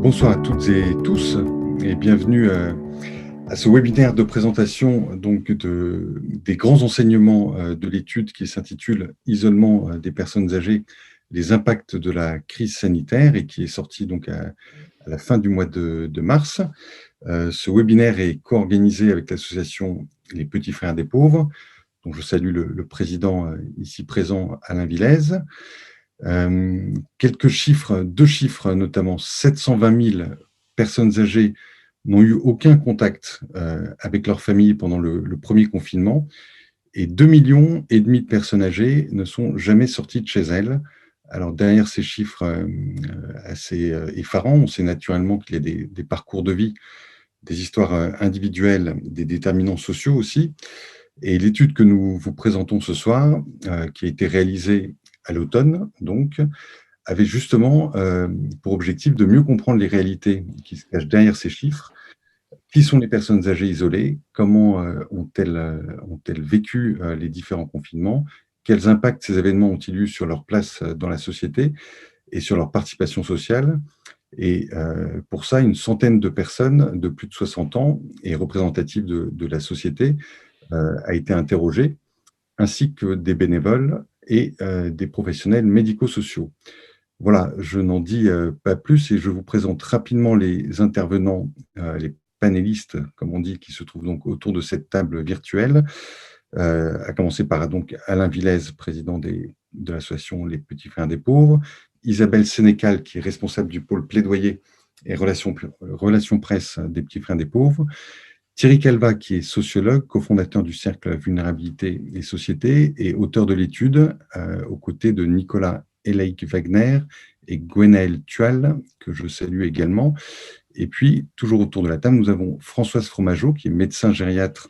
Bonsoir à toutes et tous et bienvenue à ce webinaire de présentation des grands enseignements de l'étude qui s'intitule Isolement des personnes âgées, les impacts de la crise sanitaire et qui est sorti à la fin du mois de mars. Ce webinaire est co-organisé avec l'association Les Petits Frères des Pauvres, dont je salue le président ici présent, Alain Villez. Quelques chiffres, deux chiffres notamment, 720 000 personnes âgées n'ont eu aucun contact avec leur famille pendant le premier confinement et 2,5 millions de personnes âgées ne sont jamais sorties de chez elles. Alors derrière ces chiffres assez effarants, on sait naturellement qu'il y a des parcours de vie, des histoires individuelles, des déterminants sociaux aussi. Et l'étude que nous vous présentons ce soir, qui a été réalisée à l'automne, avait justement pour objectif de mieux comprendre les réalités qui se cachent derrière ces chiffres. Qui sont les personnes âgées isolées? Comment ont-elles vécu les différents confinements? Quels impacts ces événements ont-ils eu sur leur place dans la société et sur leur participation sociale? Et pour ça, une centaine de personnes de plus de 60 ans et représentatives de la société a été interrogée, ainsi que des bénévoles et des professionnels médico-sociaux. Voilà, je n'en dis pas plus et je vous présente rapidement les intervenants, les panélistes, comme on dit, qui se trouvent donc autour de cette table virtuelle, à commencer par Alain Villez, président de l'association Les Petits Frères des Pauvres, Isabelle Sénécal, qui est responsable du pôle plaidoyer et relations presse des Petits Frères des Pauvres, Thierry Calva, qui est sociologue, cofondateur du Cercle Vulnérabilité et Société et auteur de l'étude, aux côtés de Nicolas Eleik-Wagner et Gwenaëlle Tual, que je salue également. Et puis, toujours autour de la table, nous avons Françoise Fromageau, qui est médecin gériatre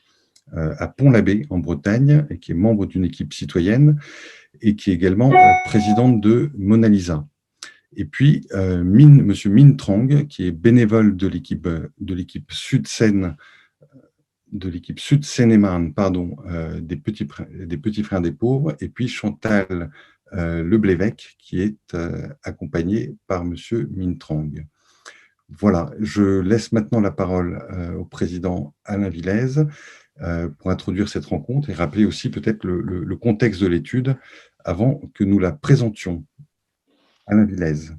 à Pont-l'Abbé, en Bretagne, et qui est membre d'une équipe citoyenne, et qui est également présidente de Mona Lisa. Et puis, Monsieur Minh Trong, qui est bénévole de l'équipe Sud-Seine, Sud-Seine-et-Marne, des Petits Frères des Pauvres, et puis Chantal Leblévec, qui est accompagnée par Monsieur Minh Trong. Voilà, je laisse maintenant la parole au président Alain Villez pour introduire cette rencontre et rappeler aussi peut-être le contexte de l'étude avant que nous la présentions. Alain Villez.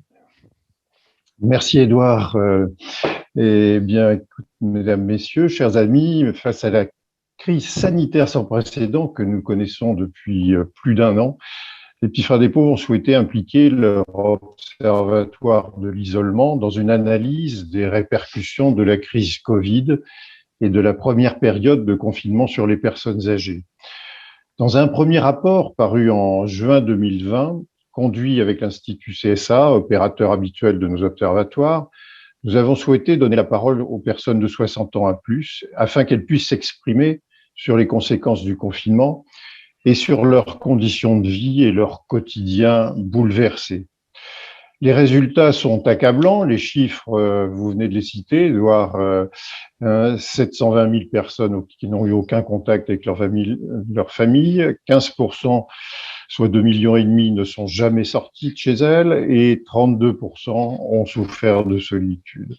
Merci Édouard. Eh bien, écoute, mesdames, messieurs, chers amis, face à la crise sanitaire sans précédent que nous connaissons depuis plus d'un an, les Petits Frères des Pauvres ont souhaité impliquer leur observatoire de l'isolement dans une analyse des répercussions de la crise Covid et de la première période de confinement sur les personnes âgées. Dans un premier rapport paru en juin 2020, conduit avec l'Institut CSA, opérateur habituel de nos observatoires, nous avons souhaité donner la parole aux personnes de 60 ans à plus, afin qu'elles puissent s'exprimer sur les conséquences du confinement et sur leurs conditions de vie et leur quotidien bouleversés. Les résultats sont accablants, les chiffres, vous venez de les citer, Edouard, 720 000 personnes qui n'ont eu aucun contact avec leur famille, 15%, soit 2,5 millions, ne sont jamais sortis de chez elles et 32% ont souffert de solitude.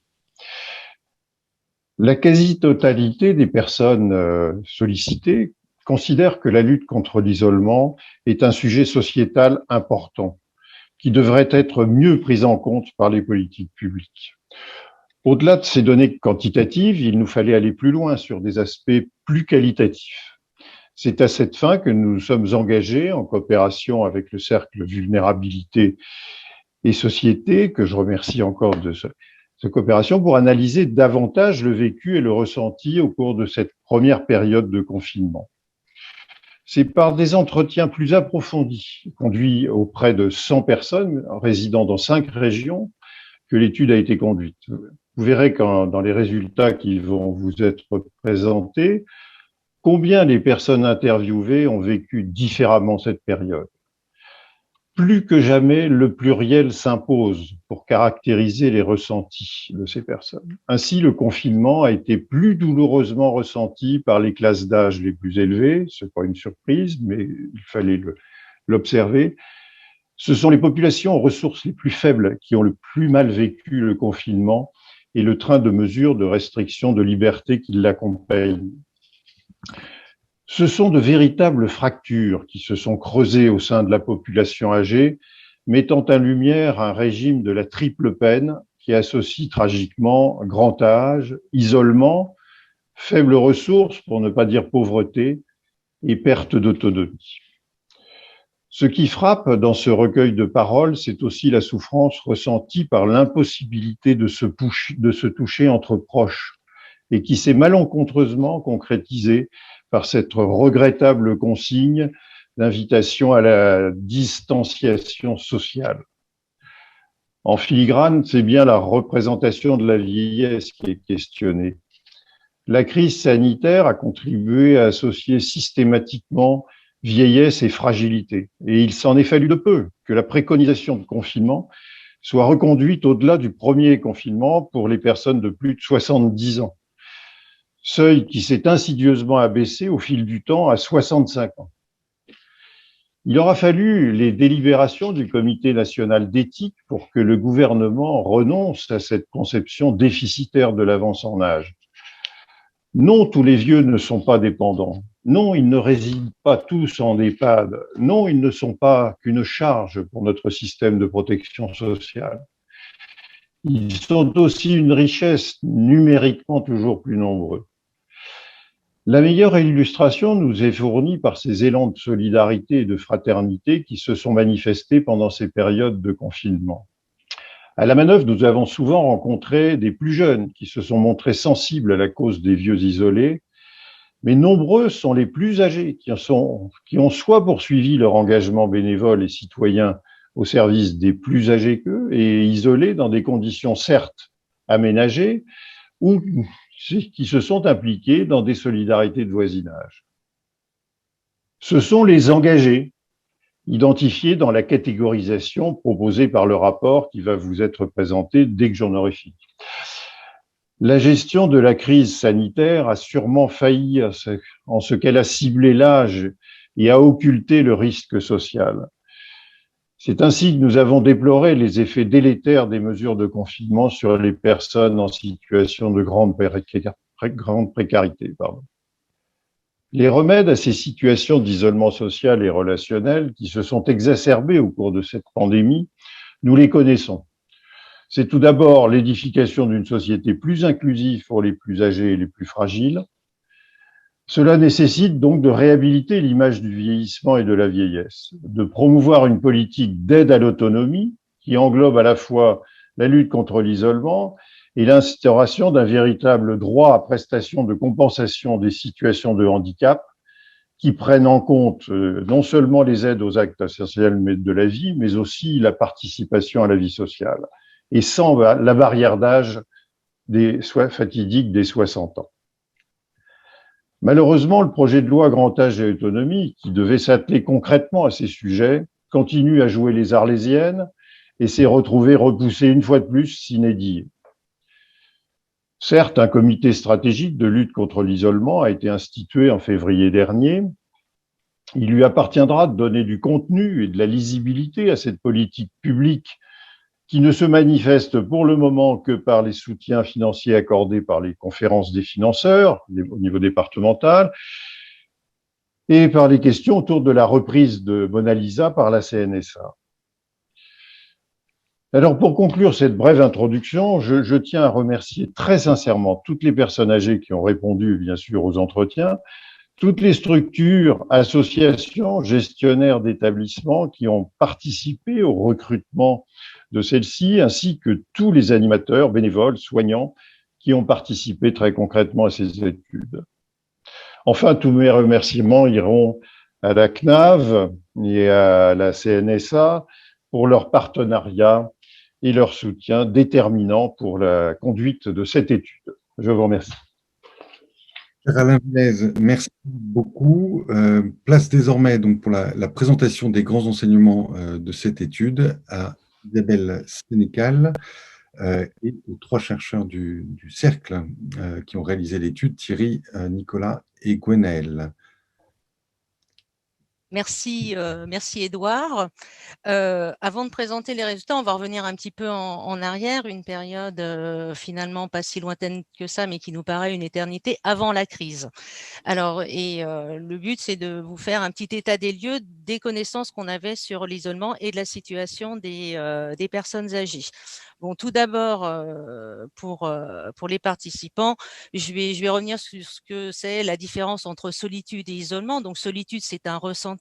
La quasi-totalité des personnes sollicitées considèrent que la lutte contre l'isolement est un sujet sociétal important qui devrait être mieux pris en compte par les politiques publiques. Au-delà de ces données quantitatives, il nous fallait aller plus loin sur des aspects plus qualitatifs. C'est à cette fin que nous sommes engagés en coopération avec le Cercle Vulnérabilité et Société, que je remercie encore de cette coopération, pour analyser davantage le vécu et le ressenti au cours de cette première période de confinement. C'est par des entretiens plus approfondis, conduits auprès de 100 personnes résidant dans 5 régions, que l'étude a été conduite. Vous verrez dans les résultats qui vont vous être présentés, combien les personnes interviewées ont vécu différemment cette période. Plus que jamais, le pluriel s'impose pour caractériser les ressentis de ces personnes. Ainsi, le confinement a été plus douloureusement ressenti par les classes d'âge les plus élevées, ce n'est pas une surprise, mais il fallait l'observer, Ce sont les populations aux ressources les plus faibles qui ont le plus mal vécu le confinement et le train de mesures de restriction de liberté qui l'accompagnent. Ce sont de véritables fractures qui se sont creusées au sein de la population âgée, mettant en lumière un régime de la triple peine qui associe tragiquement grand âge, isolement, faibles ressources, pour ne pas dire pauvreté, et perte d'autonomie. Ce qui frappe dans ce recueil de paroles, c'est aussi la souffrance ressentie par l'impossibilité de se toucher entre proches et qui s'est malencontreusement concrétisée par cette regrettable consigne d'invitation à la distanciation sociale. En filigrane, c'est bien la représentation de la vieillesse qui est questionnée. La crise sanitaire a contribué à associer systématiquement vieillesse et fragilité. Et il s'en est fallu de peu que la préconisation de confinement soit reconduite au-delà du premier confinement pour les personnes de plus de 70 ans, seuil qui s'est insidieusement abaissé au fil du temps à 65 ans. Il aura fallu les délibérations du Comité national d'éthique pour que le gouvernement renonce à cette conception déficitaire de l'avance en âge. Non, tous les vieux ne sont pas dépendants. Non, ils ne résident pas tous en EHPAD. Non, ils ne sont pas qu'une charge pour notre système de protection sociale. Ils sont aussi une richesse, numériquement toujours plus nombreux. La meilleure illustration nous est fournie par ces élans de solidarité et de fraternité qui se sont manifestés pendant ces périodes de confinement. À la manœuvre, nous avons souvent rencontré des plus jeunes qui se sont montrés sensibles à la cause des vieux isolés, mais nombreux sont les plus âgés qui ont soit poursuivi leur engagement bénévole et citoyen au service des plus âgés qu'eux et isolés dans des conditions certes aménagées, ou qui se sont impliqués dans des solidarités de voisinage. Ce sont les engagés, identifiés dans la catégorisation proposée par le rapport qui va vous être présenté dès que j'en aurai fini. La gestion de la crise sanitaire a sûrement failli en ce qu'elle a ciblé l'âge et a occulté le risque social. C'est ainsi que nous avons déploré les effets délétères des mesures de confinement sur les personnes en situation de grande précarité. Les remèdes à ces situations d'isolement social et relationnel qui se sont exacerbées au cours de cette pandémie, nous les connaissons. C'est tout d'abord l'édification d'une société plus inclusive pour les plus âgés et les plus fragiles. Cela nécessite donc de réhabiliter l'image du vieillissement et de la vieillesse, de promouvoir une politique d'aide à l'autonomie qui englobe à la fois la lutte contre l'isolement et l'instauration d'un véritable droit à prestation de compensation des situations de handicap qui prennent en compte non seulement les aides aux actes essentiels de la vie, mais aussi la participation à la vie sociale, et sans la barrière d'âge fatidique des 60 ans. Malheureusement, le projet de loi Grand Âge et Autonomie, qui devait s'atteler concrètement à ces sujets, continue à jouer les arlésiennes et s'est retrouvé repoussé une fois de plus sine die. Certes, un comité stratégique de lutte contre l'isolement a été institué en février dernier. Il lui appartiendra de donner du contenu et de la lisibilité à cette politique publique qui ne se manifeste pour le moment que par les soutiens financiers accordés par les conférences des financeurs au niveau départemental et par les questions autour de la reprise de Mona Lisa par la CNSA. Alors, pour conclure cette brève introduction, je tiens à remercier très sincèrement toutes les personnes âgées qui ont répondu, bien sûr, aux entretiens, toutes les structures, associations, gestionnaires d'établissements qui ont participé au recrutement de celle-ci, ainsi que tous les animateurs, bénévoles, soignants qui ont participé très concrètement à ces études. Enfin, tous mes remerciements iront à la CNAV et à la CNSA pour leur partenariat et leur soutien déterminant pour la conduite de cette étude. Je vous remercie. Alain Blaise, merci beaucoup. Place désormais donc pour la présentation des grands enseignements de cette étude à Isabelle Sénécal et aux trois chercheurs du Cercle qui ont réalisé l'étude, Thierry, Nicolas et Gwenaël. Merci Edouard. Avant de présenter les résultats, on va revenir un petit peu en arrière, une période finalement pas si lointaine que ça, mais qui nous paraît une éternité avant la crise. Alors, le but, c'est de vous faire un petit état des lieux des connaissances qu'on avait sur l'isolement et de la situation des personnes âgées. Bon, tout d'abord, pour les participants, je vais revenir sur ce que c'est la différence entre solitude et isolement. Donc, solitude, c'est un ressenti.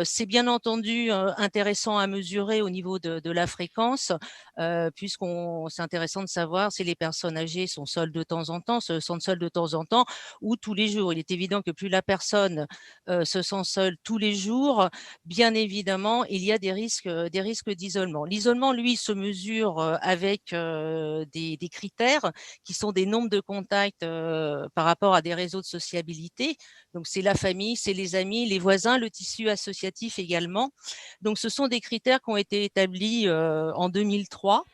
C'est bien entendu intéressant à mesurer au niveau de la fréquence, puisqu'on c'est intéressant de savoir si les personnes âgées sont seules de temps en temps, se sentent seules de temps en temps, ou tous les jours. Il est évident que plus la personne se sent seule tous les jours, bien évidemment, il y a des risques d'isolement. L'isolement, lui, se mesure avec des critères qui sont des nombres de contacts par rapport à des réseaux de sociabilité. Donc, c'est la famille, c'est les amis, les voisins, le tissu associatif également. Donc, ce sont des critères qui ont été établis en 2003.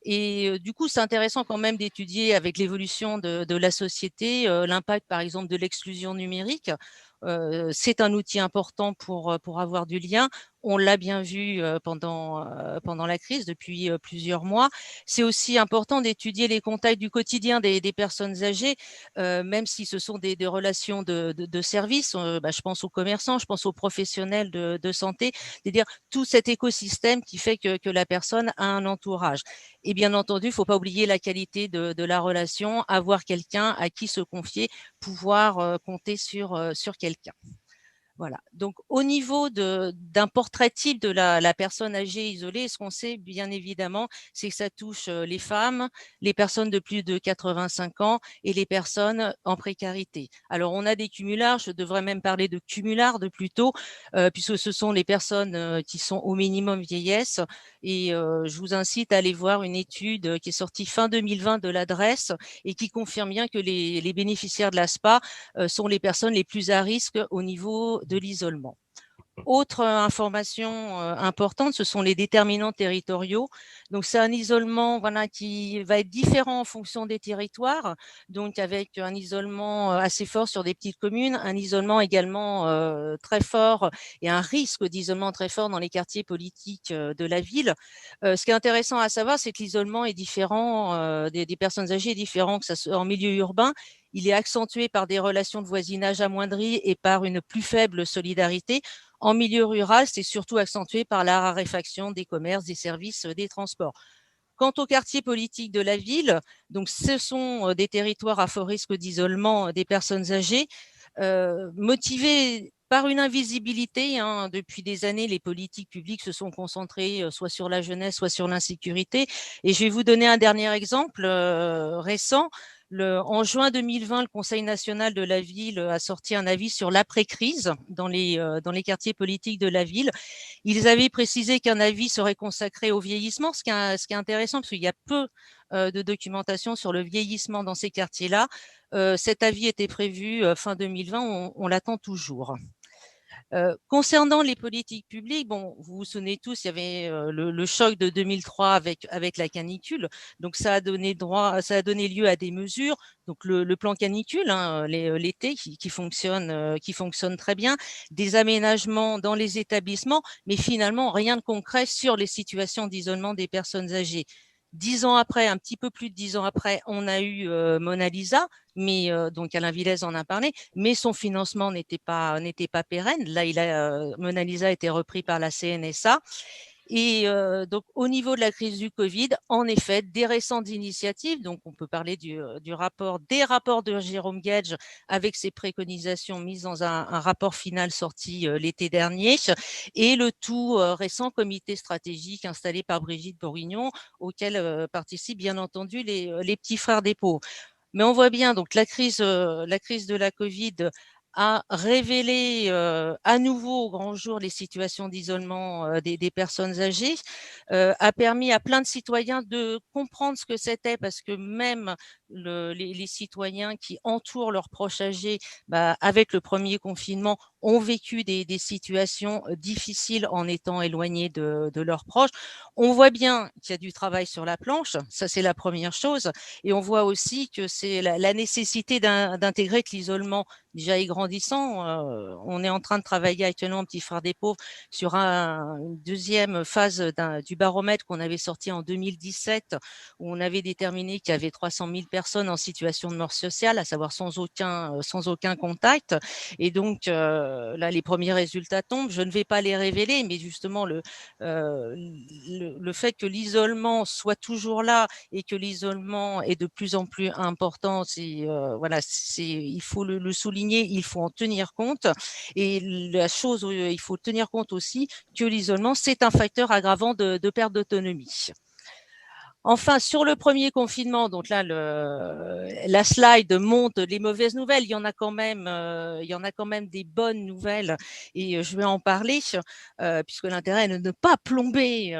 Et du coup, c'est intéressant quand même d'étudier avec l'évolution de la société l'impact, par exemple, de l'exclusion numérique. C'est un outil important pour avoir du lien. On l'a bien vu pendant la crise depuis plusieurs mois. C'est aussi important d'étudier les contacts du quotidien des personnes âgées, même si ce sont des relations de service. Je pense aux commerçants, je pense aux professionnels de santé, c'est-à-dire tout cet écosystème qui fait que la personne a un entourage. Et bien entendu, il ne faut pas oublier la qualité de la relation, avoir quelqu'un à qui se confier, pouvoir compter sur quelqu'un. Voilà. Donc, au niveau d'un portrait type de la personne âgée isolée, ce qu'on sait bien évidemment, c'est que ça touche les femmes, les personnes de plus de 85 ans et les personnes en précarité. Alors, on a des cumulards, je devrais même parler de cumulards plutôt, puisque ce sont les personnes qui sont au minimum vieillesse. Et je vous incite à aller voir une étude qui est sortie fin 2020 de l'adresse et qui confirme bien que les bénéficiaires de l'ASPA sont les personnes les plus à risque au niveau de l'isolement. Autre information importante, ce sont les déterminants territoriaux. Donc, c'est un isolement voilà, qui va être différent en fonction des territoires, donc avec un isolement assez fort sur des petites communes, un isolement également très fort et un risque d'isolement très fort dans les quartiers politiques de la ville. Ce qui est intéressant à savoir, c'est que l'isolement est différent des personnes âgées, est différent que ça soit en milieu urbain. Il est accentué par des relations de voisinage amoindries et par une plus faible solidarité. En milieu rural, c'est surtout accentué par la raréfaction des commerces, des services, des transports. Quant aux quartiers politiques de la ville, donc ce sont des territoires à fort risque d'isolement des personnes âgées, motivés par une invisibilité. Depuis des années, les politiques publiques se sont concentrées soit sur la jeunesse, soit sur l'insécurité. Et je vais vous donner un dernier exemple récent. En juin 2020, le Conseil national de la ville a sorti un avis sur l'après-crise dans les quartiers politiques de la ville. Ils avaient précisé qu'un avis serait consacré au vieillissement, ce qui est intéressant parce qu'il y a peu de documentation sur le vieillissement dans ces quartiers-là. Cet avis était prévu fin 2020, on l'attend toujours. Concernant les politiques publiques, bon, vous vous souvenez tous, il y avait le choc de 2003 avec la canicule. Donc, ça a donné lieu à des mesures. Donc, le plan canicule, l'été, qui fonctionne très bien, des aménagements dans les établissements, mais finalement, rien de concret sur les situations d'isolement des personnes âgées. 10 ans après, un petit peu plus de 10 ans après, on a eu Mona Lisa, mais donc Alain Villez en a parlé, mais son financement n'était pas pérenne. Là, Mona Lisa a été repris par la CNSA. Et donc, au niveau de la crise du Covid, en effet, des récentes initiatives, donc on peut parler des rapports de Jérôme Gage avec ses préconisations mises dans un rapport final sorti l'été dernier, et le tout récent comité stratégique installé par Brigitte Bourguignon, auquel participent bien entendu les petits frères des pauvres. Mais on voit bien, donc la crise de la Covid a révélé à nouveau au grand jour les situations d'isolement des personnes âgées, a permis à plein de citoyens de comprendre ce que c'était, parce que même les citoyens qui entourent leurs proches âgés, avec le premier confinement, ont vécu des situations difficiles en étant éloignés de leurs proches. On voit bien qu'il y a du travail sur la planche, ça c'est la première chose, et on voit aussi que c'est la nécessité d'intégrer que l'isolement déjà est grandissant. On est en train de travailler actuellement, Petit Frère des Pauvres, sur une deuxième phase du baromètre qu'on avait sorti en 2017, où on avait déterminé qu'il y avait 300 000 personnes en situation de mort sociale, à savoir sans aucun contact. Et donc, là, les premiers résultats tombent. Je ne vais pas les révéler, mais justement, le fait que l'isolement soit toujours là et que l'isolement est de plus en plus important, il faut le souligner, il faut en tenir compte. Et la chose, il faut tenir compte aussi que l'isolement, c'est un facteur aggravant de perte d'autonomie. Enfin, sur le premier confinement, donc là, la slide montre les mauvaises nouvelles. Il y en a quand même des bonnes nouvelles, et je vais en parler, puisque l'intérêt est de ne pas plomber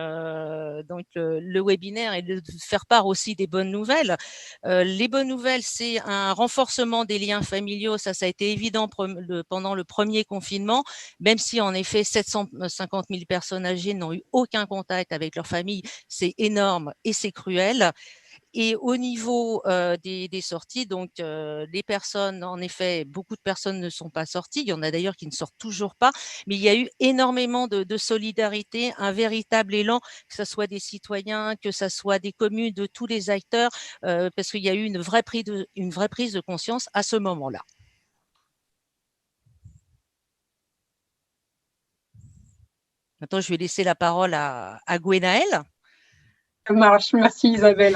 donc le webinaire et de faire part aussi des bonnes nouvelles. Les bonnes nouvelles, c'est un renforcement des liens familiaux. Ça a été évident pendant le premier confinement, même si en effet 750 000 personnes âgées n'ont eu aucun contact avec leur famille. C'est énorme et c'est cruel. Et au niveau des sorties, donc les personnes, en effet, beaucoup de personnes ne sont pas sorties. Il y en a d'ailleurs qui ne sortent toujours pas, mais il y a eu énormément de solidarité, un véritable élan, que ce soit des citoyens, que ce soit des communes, de tous les acteurs, parce qu'il y a eu une vraie prise de conscience à ce moment-là. Maintenant, je vais laisser la parole à Gwenaëlle. Ça marche, merci Isabelle.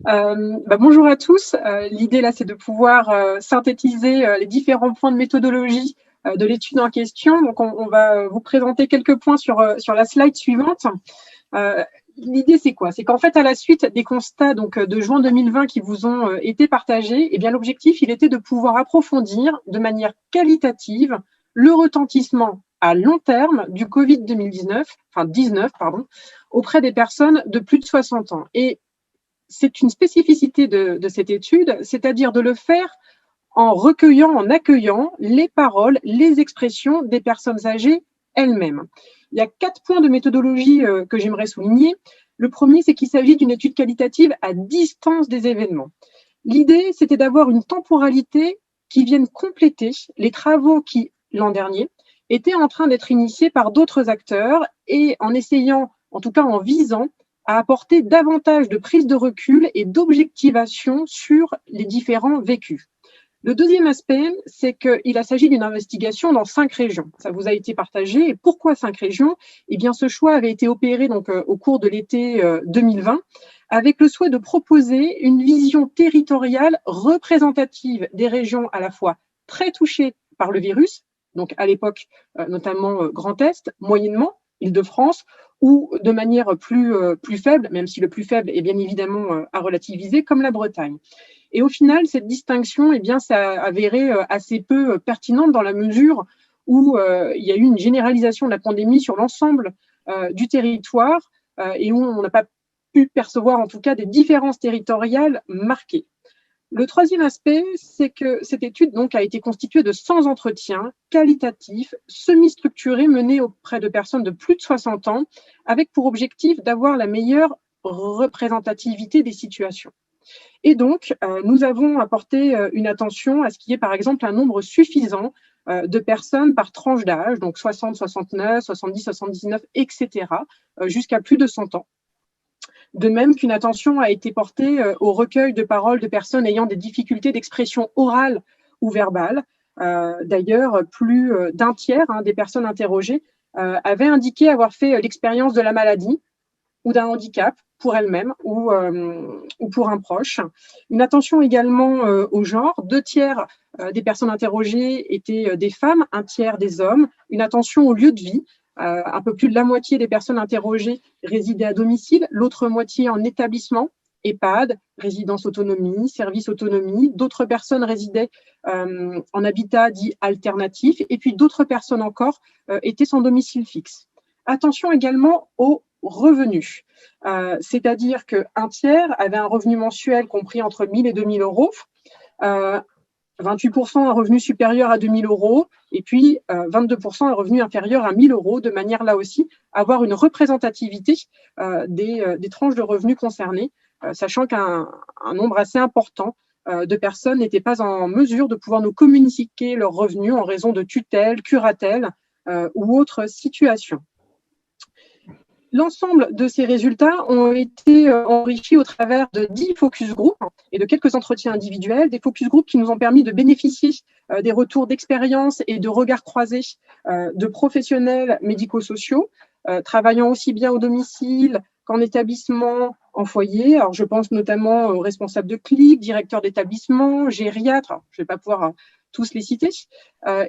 Bonjour à tous. L'idée là, c'est de pouvoir synthétiser les différents points de méthodologie de l'étude en question. Donc, on va vous présenter quelques points sur la slide suivante. L'idée, c'est quoi? C'est qu'en fait, à la suite des constats donc de juin 2020 qui vous ont été partagés, eh bien l'objectif, il était de pouvoir approfondir de manière qualitative le retentissement à long terme du Covid-19, auprès des personnes de plus de 60 ans. Et c'est une spécificité de cette étude, c'est-à-dire de le faire en recueillant, en accueillant les paroles, les expressions des personnes âgées elles-mêmes. Il y a 4 points de méthodologie que j'aimerais souligner. Le premier, c'est qu'il s'agit d'une étude qualitative à distance des événements. L'idée, c'était d'avoir une temporalité qui vienne compléter les travaux qui, l'an dernier, étaient en train d'être initiés par d'autres acteurs, et en essayant, en tout cas en visant, à apporter davantage de prise de recul et d'objectivation sur les différents vécus. Le deuxième aspect, c'est qu'il s'agit d'une investigation dans 5 régions. Ça vous a été partagé. Et pourquoi 5 régions? Eh bien, ce choix avait été opéré donc au cours de l'été 2020, avec le souhait de proposer une vision territoriale représentative des régions à la fois très touchées par le virus, donc à l'époque notamment Grand Est, moyennement, Île-de-France, ou de manière plus faible, même si le plus faible est bien évidemment à relativiser, comme la Bretagne. Et au final, cette distinction, eh bien, ça a avéré assez peu pertinente dans la mesure où il y a eu une généralisation de la pandémie sur l'ensemble du territoire et où on n'a pas pu percevoir en tout cas des différences territoriales marquées. Le troisième aspect, c'est que cette étude donc a été constituée de 100 entretiens qualitatifs, semi-structurés, menés auprès de personnes de plus de 60 ans, avec pour objectif d'avoir la meilleure représentativité des situations. Et donc, nous avons apporté une attention à ce qui est par exemple un nombre suffisant de personnes par tranche d'âge, donc 60, 69, 70, 79, etc., jusqu'à plus de 100 ans. De même qu'une attention a été portée au recueil de paroles de personnes ayant des difficultés d'expression orale ou verbale. D'ailleurs, plus d'un tiers des personnes interrogées avaient indiqué avoir fait l'expérience de la maladie ou d'un handicap pour elles-mêmes ou pour un proche. Une attention également au genre. 2 tiers des personnes interrogées étaient des femmes, 1 tiers des hommes. Une attention au lieu de vie. Un peu plus de la moitié des personnes interrogées résidaient à domicile, l'autre moitié en établissement, EHPAD, résidence autonomie, service autonomie. D'autres personnes résidaient en habitat dit alternatif, et puis d'autres personnes encore étaient sans domicile fixe. Attention également aux revenus. C'est-à-dire qu'un tiers avait un revenu mensuel compris entre 1 000 et 2 000 euros, 28% un revenu supérieur à 2 000 euros et puis 22% un revenu inférieur à 1 000 euros, de manière là aussi à avoir une représentativité des tranches de revenus concernées, sachant qu'un nombre assez important de personnes n'étaient pas en mesure de pouvoir nous communiquer leurs revenus en raison de tutelle, curatelle ou autres situations. L'ensemble de ces résultats ont été enrichis au travers de 10 focus group et de quelques entretiens individuels, des focus group qui nous ont permis de bénéficier des retours d'expérience et de regards croisés de professionnels médico-sociaux, travaillant aussi bien au domicile qu'en établissement, en foyer. Alors, je pense notamment aux responsables de clinique, directeurs d'établissement, gériatres, alors, je ne vais pas pouvoir tous les citer,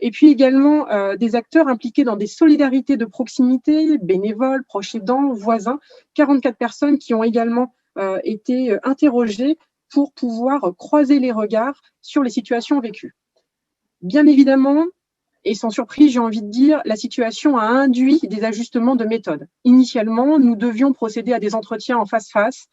et puis également des acteurs impliqués dans des solidarités de proximité, bénévoles, proches aidants, voisins, 44 personnes qui ont également été interrogées pour pouvoir croiser les regards sur les situations vécues. Bien évidemment, et sans surprise, j'ai envie de dire, la situation a induit des ajustements de méthode. Initialement, nous devions procéder à des entretiens en face-face.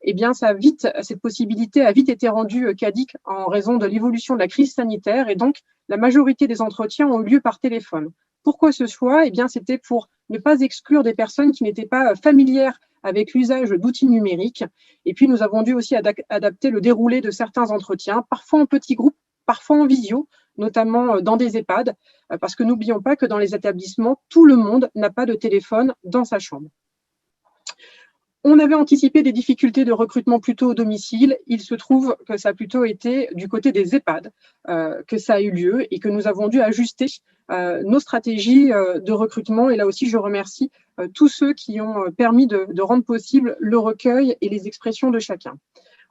Eh bien, cette possibilité a vite été rendue caduque en raison de l'évolution de la crise sanitaire et donc la majorité des entretiens ont eu lieu par téléphone. Pourquoi ce choix? Eh bien, c'était pour ne pas exclure des personnes qui n'étaient pas familières avec l'usage d'outils numériques. Et puis, nous avons dû aussi adapter le déroulé de certains entretiens, parfois en petits groupes, parfois en visio, notamment dans des EHPAD, parce que n'oublions pas que dans les établissements, tout le monde n'a pas de téléphone dans sa chambre. On avait anticipé des difficultés de recrutement plutôt au domicile. Il se trouve que ça a plutôt été du côté des EHPAD que ça a eu lieu et que nous avons dû ajuster nos stratégies de recrutement. Et là aussi, je remercie tous ceux qui ont permis de rendre possible le recueil et les expressions de chacun.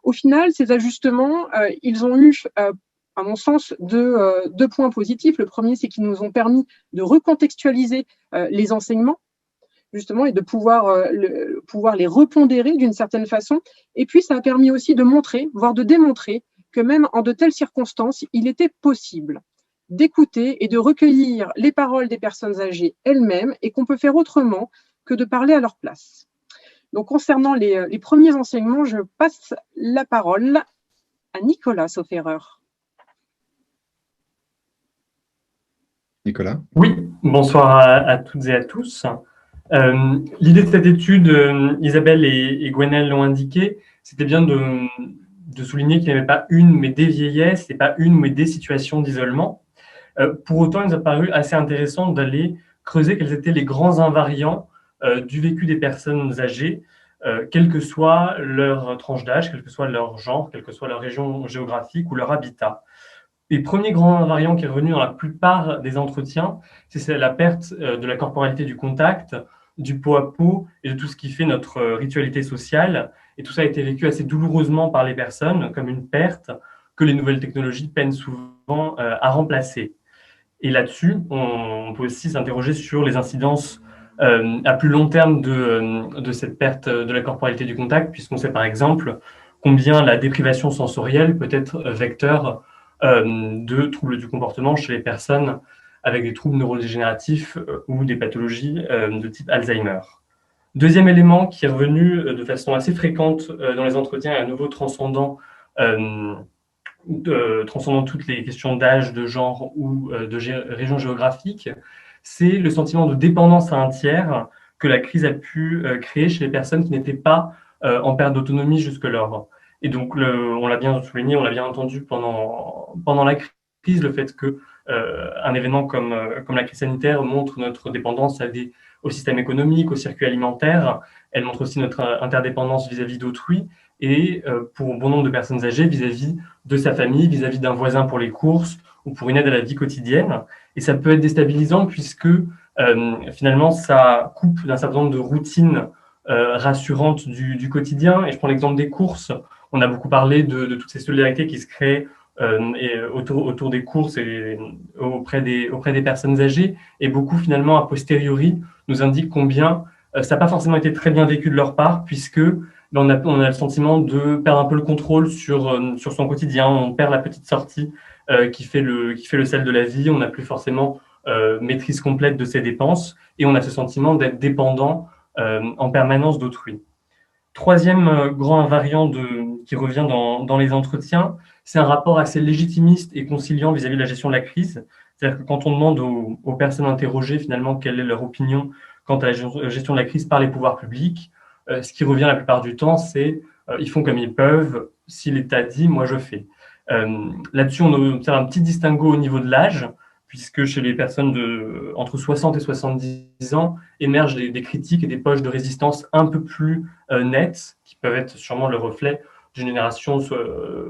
Au final, ces ajustements, ils ont eu, à mon sens, deux points positifs. Le premier, c'est qu'ils nous ont permis de recontextualiser les enseignements, justement, et de pouvoir les repondérer d'une certaine façon. Et puis, ça a permis aussi de montrer, voire de démontrer, que même en de telles circonstances, il était possible d'écouter et de recueillir les paroles des personnes âgées elles-mêmes et qu'on peut faire autrement que de parler à leur place. Donc, concernant les premiers enseignements, je passe la parole à Nicolas, sauf erreur. Nicolas? Oui, bonsoir à toutes et à tous. L'idée de cette étude, Isabelle et Gwenaëlle l'ont indiqué, c'était bien de souligner qu'il n'y avait pas une mais des vieillesses et pas une mais des situations d'isolement. Pour autant, il nous a paru assez intéressant d'aller creuser quels étaient les grands invariants du vécu des personnes âgées, quelle que soit leur tranche d'âge, quel que soit leur genre, quelle que soit leur région géographique ou leur habitat. Et le premier grand invariant qui est revenu dans la plupart des entretiens, c'est la perte de la corporalité du contact, du pot à pot et de tout ce qui fait notre ritualité sociale. Et tout ça a été vécu assez douloureusement par les personnes comme une perte que les nouvelles technologies peinent souvent à remplacer. Et là-dessus, on peut aussi s'interroger sur les incidences à plus long terme de cette perte de la corporalité du contact, puisqu'on sait par exemple combien la déprivation sensorielle peut être vecteur de troubles du comportement chez les personnes avec des troubles neurodégénératifs ou des pathologies de type Alzheimer. Deuxième élément qui est revenu de façon assez fréquente dans les entretiens et à nouveau transcendant toutes les questions d'âge, de genre ou de région géographique, c'est le sentiment de dépendance à un tiers que la crise a pu créer chez les personnes qui n'étaient pas en perte d'autonomie jusque-lors. Et donc, on l'a bien souligné, on l'a bien entendu pendant la crise, le fait que un événement comme la crise sanitaire montre notre dépendance au système économique, au circuit alimentaire. Elle montre aussi notre interdépendance vis-à-vis d'autrui et pour bon nombre de personnes âgées vis-à-vis de sa famille, vis-à-vis d'un voisin pour les courses ou pour une aide à la vie quotidienne. Et ça peut être déstabilisant puisque finalement, ça coupe d'un certain nombre de routines rassurantes du quotidien. Et je prends l'exemple des courses. On a beaucoup parlé de toutes ces solidarités qui se créent autour des courses et auprès des personnes âgées. Et beaucoup, finalement, a posteriori, nous indiquent combien ça n'a pas forcément été très bien vécu de leur part, puisque on a le sentiment de perdre un peu le contrôle sur son quotidien. On perd la petite sortie qui fait le sel de la vie. On n'a plus forcément maîtrise complète de ses dépenses. Et on a ce sentiment d'être dépendant en permanence d'autrui. Troisième grand invariant qui revient dans les entretiens, c'est un rapport assez légitimiste et conciliant vis-à-vis de la gestion de la crise. C'est-à-dire que quand on demande aux personnes interrogées finalement quelle est leur opinion quant à la gestion de la crise par les pouvoirs publics, ce qui revient la plupart du temps, c'est ils font comme ils peuvent, si l'État dit, moi je fais. Là-dessus, on observe un petit distinguo au niveau de l'âge, puisque chez les personnes entre 60 et 70 ans émergent des critiques et des poches de résistance un peu plus nettes, qui peuvent être sûrement le reflet d'une génération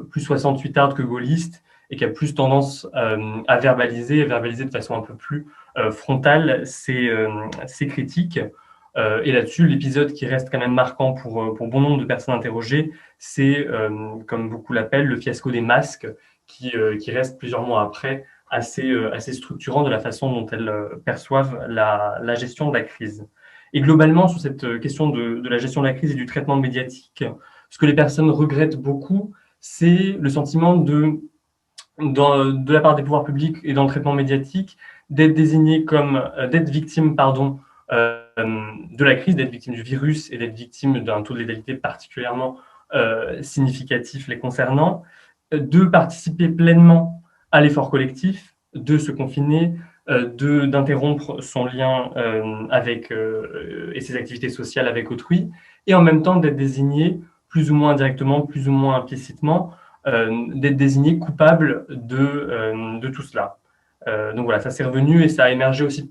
plus 68arde que gaulliste, et qui a plus tendance à verbaliser de façon un peu plus frontale ces critiques. Et là-dessus, l'épisode qui reste quand même marquant pour bon nombre de personnes interrogées, c'est, comme beaucoup l'appellent, le fiasco des masques, qui reste plusieurs mois après assez structurant de la façon dont elles perçoivent la gestion de la crise. Et globalement, sur cette question de la gestion de la crise et du traitement médiatique, ce que les personnes regrettent beaucoup, c'est le sentiment de la part des pouvoirs publics et dans le traitement médiatique, d'être désigné comme, d'être victime, de la crise, d'être victime du virus et d'être victime d'un taux de létalité particulièrement significatif les concernant, de participer pleinement à l'effort collectif, de se confiner, d'interrompre son lien et ses activités sociales avec autrui, et en même temps d'être désigné, plus ou moins indirectement, plus ou moins implicitement, d'être désigné coupable de tout cela. Donc voilà, ça s'est revenu et ça a émergé aussi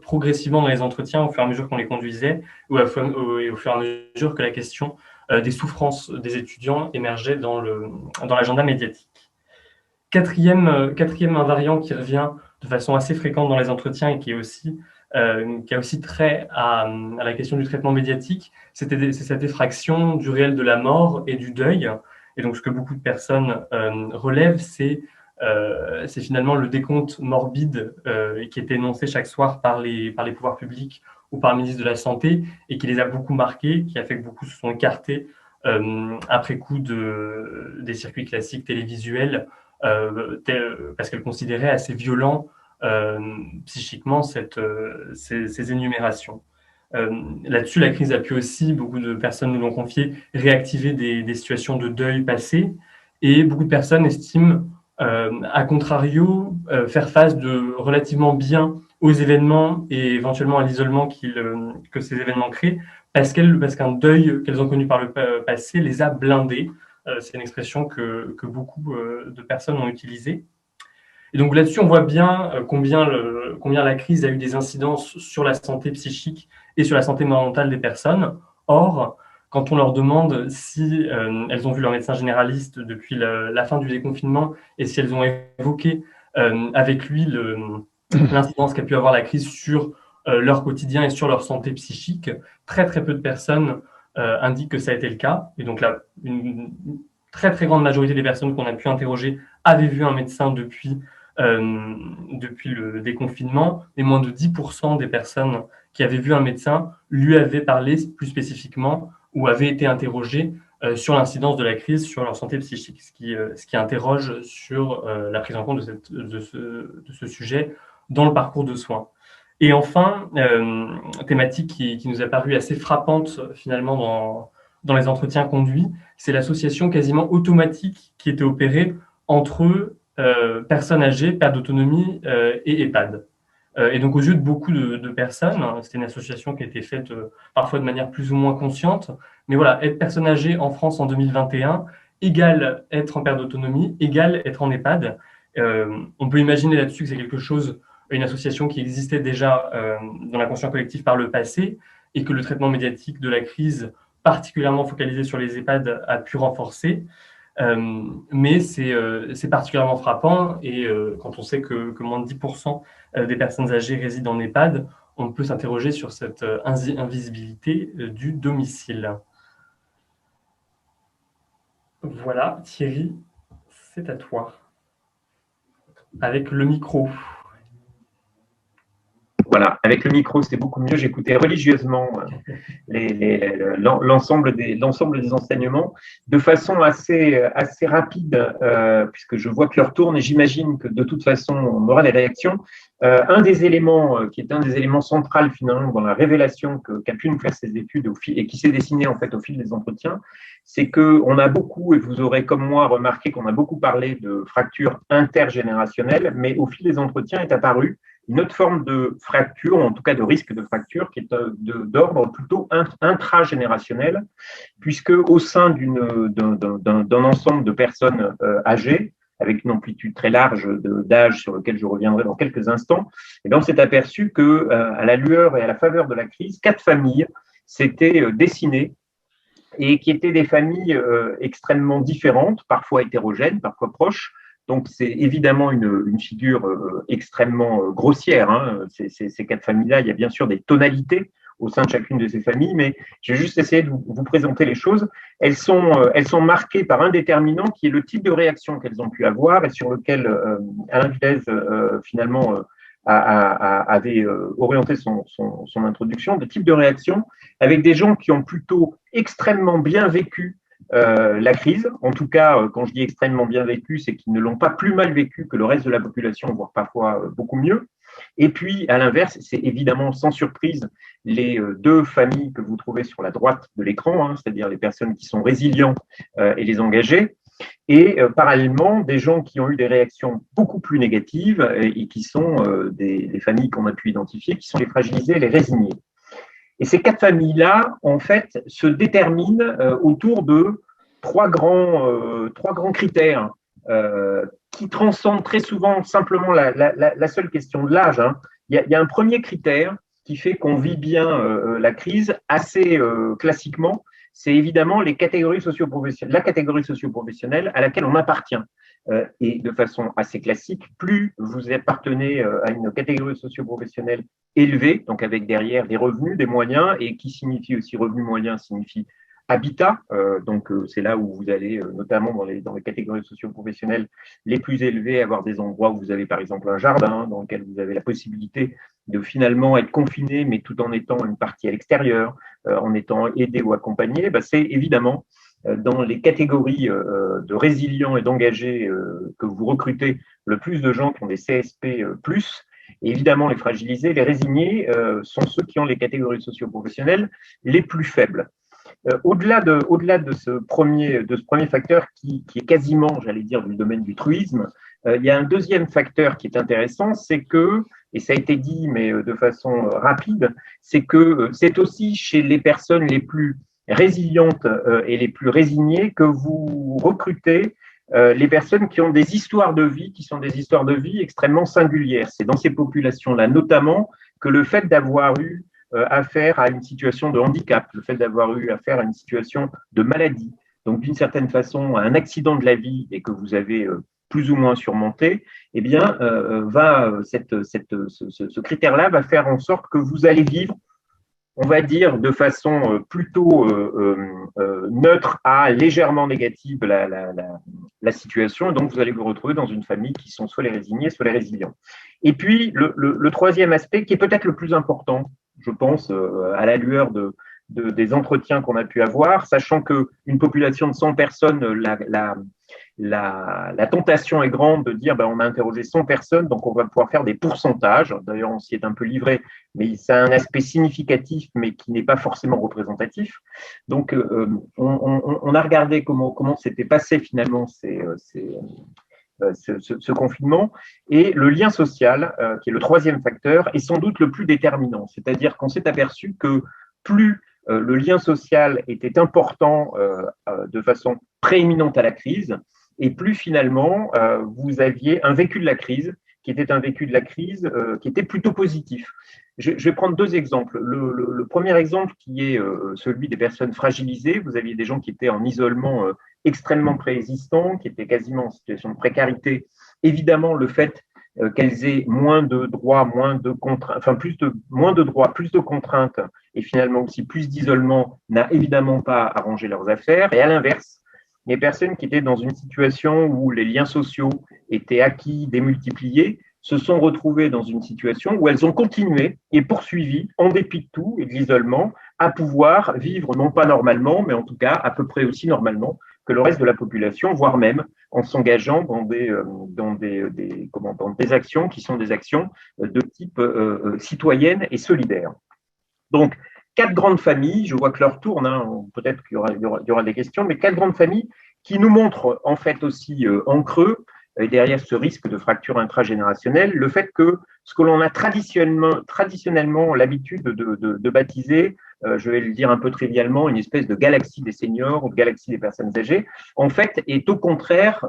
progressivement dans les entretiens au fur et à mesure qu'on les conduisait et au fur et à mesure que la question des souffrances des étudiants émergeait dans l'agenda médiatique. Quatrième invariant qui revient de façon assez fréquente dans les entretiens et qui a aussi trait à la question du traitement médiatique, c'est cette effraction du réel de la mort et du deuil. Et donc, ce que beaucoup de personnes relèvent, c'est finalement le décompte morbide qui est énoncé chaque soir par les pouvoirs publics ou par le ministre de la Santé et qui les a beaucoup marqués, qui a fait que beaucoup se sont écartés après coup des circuits classiques télévisuels parce qu'elle considérait assez violent psychiquement ces énumérations. Là-dessus, la crise a pu aussi, beaucoup de personnes nous l'ont confié, réactiver des situations de deuil passé, et beaucoup de personnes estiment, à contrario, faire face de relativement bien aux événements et éventuellement à l'isolement que ces événements créent, parce qu'un deuil qu'elles ont connu par le passé les a blindées. C'est une expression que beaucoup de personnes ont utilisée. Et donc là-dessus, on voit bien combien la crise a eu des incidences sur la santé psychique et sur la santé mentale des personnes. Or, quand on leur demande si elles ont vu leur médecin généraliste depuis la fin du déconfinement et si elles ont évoqué avec lui l'incidence qu'a pu avoir la crise sur leur quotidien et sur leur santé psychique, très très peu de personnes indiquent que ça a été le cas. Et donc là, une très très grande majorité des personnes qu'on a pu interroger avaient vu un médecin depuis le déconfinement, et moins de 10% des personnes qui avaient vu un médecin lui avaient parlé plus spécifiquement ou avaient été interrogées sur l'incidence de la crise sur leur santé psychique, ce qui interroge sur la prise en compte de ce sujet dans le parcours de soins. Et enfin, thématique qui nous a paru assez frappante finalement dans les entretiens conduits, c'est l'association quasiment automatique qui était opérée entre personnes âgées, perte d'autonomie et EHPAD. Et donc aux yeux de beaucoup de personnes, c'était une association qui a été faite parfois de manière plus ou moins consciente, mais voilà, être personne âgée en France en 2021 égale être en perte d'autonomie, égale être en EHPAD. On peut imaginer là-dessus que c'est une association qui existait déjà dans l'inconscient collectif par le passé et que le traitement médiatique de la crise, particulièrement focalisé sur les EHPAD, a pu renforcer. Mais c'est particulièrement frappant et quand on sait que moins de 10% des personnes âgées résident en EHPAD, on peut s'interroger sur cette invisibilité du domicile. Voilà, Thierry, c'est à toi. Avec le micro. Voilà, avec le micro, c'est beaucoup mieux. J'écoutais religieusement l'ensemble des enseignements de façon assez rapide, puisque je vois que l'heure tourne et j'imagine que de toute façon, on aura des réactions. Un des éléments qui est un des éléments centraux finalement dans la révélation qu'a pu nous faire ces études et qui s'est dessiné en fait au fil des entretiens, c'est qu'on a beaucoup, et vous aurez comme moi remarqué qu'on a beaucoup parlé de fractures intergénérationnelles, mais au fil des entretiens est apparue une autre forme de fracture, ou en tout cas de risque de fracture, qui est d'ordre plutôt intragénérationnel, puisque au sein d'un ensemble de personnes âgées, avec une amplitude très large d'âge sur lequel je reviendrai dans quelques instants, et on s'est aperçu que, à la lueur et à la faveur de la crise, 4 familles s'étaient dessinées et qui étaient des familles extrêmement différentes, parfois hétérogènes, parfois proches. Donc, c'est évidemment une figure extrêmement grossière. Hein. Ces 4 familles-là, il y a bien sûr des tonalités au sein de chacune de ces familles, mais j'ai juste essayé de vous présenter les choses. Elles sont marquées par un déterminant qui est le type de réaction qu'elles ont pu avoir et sur lequel Alain Villez, finalement, avait orienté son introduction, des types de réactions avec des gens qui ont plutôt extrêmement bien vécu la crise. En tout cas, quand je dis extrêmement bien vécu, c'est qu'ils ne l'ont pas plus mal vécu que le reste de la population, voire parfois beaucoup mieux. Et puis, à l'inverse, c'est évidemment sans surprise les 2 familles que vous trouvez sur la droite de l'écran, hein, c'est-à-dire les personnes qui sont résilients et les engagés, et parallèlement, des gens qui ont eu des réactions beaucoup plus négatives et qui sont des familles qu'on a pu identifier, qui sont les fragilisés et les résignés. Et ces 4 familles-là, en fait, se déterminent autour de 3 grands critères qui transcendent très souvent simplement la seule question de l'âge. Hein. Il y a un premier critère qui fait qu'on vit bien la crise assez classiquement, c'est évidemment la catégorie socio-professionnelle à laquelle on appartient. Et de façon assez classique, plus vous appartenez à une catégorie socio-professionnelle élevée, donc avec derrière des revenus, des moyens, et qui signifie aussi revenu moyen, signifie habitat. Donc c'est là où vous allez, notamment dans les catégories socio-professionnelles les plus élevées, avoir des endroits où vous avez par exemple un jardin, dans lequel vous avez la possibilité de finalement être confiné, mais tout en étant une partie à l'extérieur, en étant aidé ou accompagné. C'est évidemment dans les catégories de résilients et d'engagés que vous recrutez le plus de gens qui ont des CSP+. Et évidemment, les fragilisés, les résignés sont ceux qui ont les catégories socio-professionnelles les plus faibles. Au-delà de ce premier facteur qui est quasiment, j'allais dire, du domaine du truisme, il y a un deuxième facteur qui est intéressant, c'est que, et ça a été dit, mais de façon rapide, c'est que c'est aussi chez les personnes les plus résilientes et les plus résignées que vous recrutez les personnes qui ont des histoires de vie, qui sont des histoires de vie extrêmement singulières. C'est dans ces populations-là, notamment, que le fait d'avoir eu affaire à une situation de handicap, le fait d'avoir eu affaire à une situation de maladie, donc d'une certaine façon à un accident de la vie et que vous avez plus ou moins surmonté, eh bien, ce critère-là va faire en sorte que vous allez vivre, on va dire, de façon plutôt neutre à légèrement négative la situation. Et donc, vous allez vous retrouver dans une famille qui sont soit les résignés, soit les résilients. Et puis, le troisième aspect, qui est peut-être le plus important, je pense, à la lueur des entretiens qu'on a pu avoir, sachant qu'une population de 100 personnes, la tentation est grande de dire on a interrogé 100 personnes, donc on va pouvoir faire des pourcentages. D'ailleurs, on s'y est un peu livré, mais ça a un aspect significatif, mais qui n'est pas forcément représentatif. Donc, on a regardé comment s'était passé finalement ce confinement, et le lien social, qui est le troisième facteur, est sans doute le plus déterminant. C'est-à-dire qu'on s'est aperçu que plus le lien social était important de façon prééminente à la crise, et plus finalement vous aviez un vécu de la crise qui était un vécu de la crise qui était plutôt positif. Je vais prendre 2 exemples. Le premier exemple qui est celui des personnes fragilisées. Vous aviez des gens qui étaient en isolement extrêmement préexistant, qui étaient quasiment en situation de précarité. Évidemment, le fait qu'elles aient moins de droits, moins de contraintes, moins de droits, plus de contraintes, et finalement aussi plus d'isolement, n'a évidemment pas arrangé leurs affaires. Et à l'inverse, les personnes qui étaient dans une situation où les liens sociaux étaient acquis, démultipliés, se sont retrouvées dans une situation où elles ont continué et poursuivi, en dépit de tout et de l'isolement, à pouvoir vivre non pas normalement, mais en tout cas à peu près aussi normalement que le reste de la population, voire même en s'engageant dans des actions qui sont des actions de type citoyenne et solidaire. Donc, 4 grandes familles, je vois que l'heure tourne, hein, peut-être qu'il y aura des questions, mais 4 grandes familles qui nous montrent en fait aussi en creux, et derrière ce risque de fracture intragénérationnelle, le fait que ce que l'on a traditionnellement l'habitude de baptiser, je vais le dire un peu trivialement, une espèce de galaxie des seniors ou de galaxie des personnes âgées, en fait, est au contraire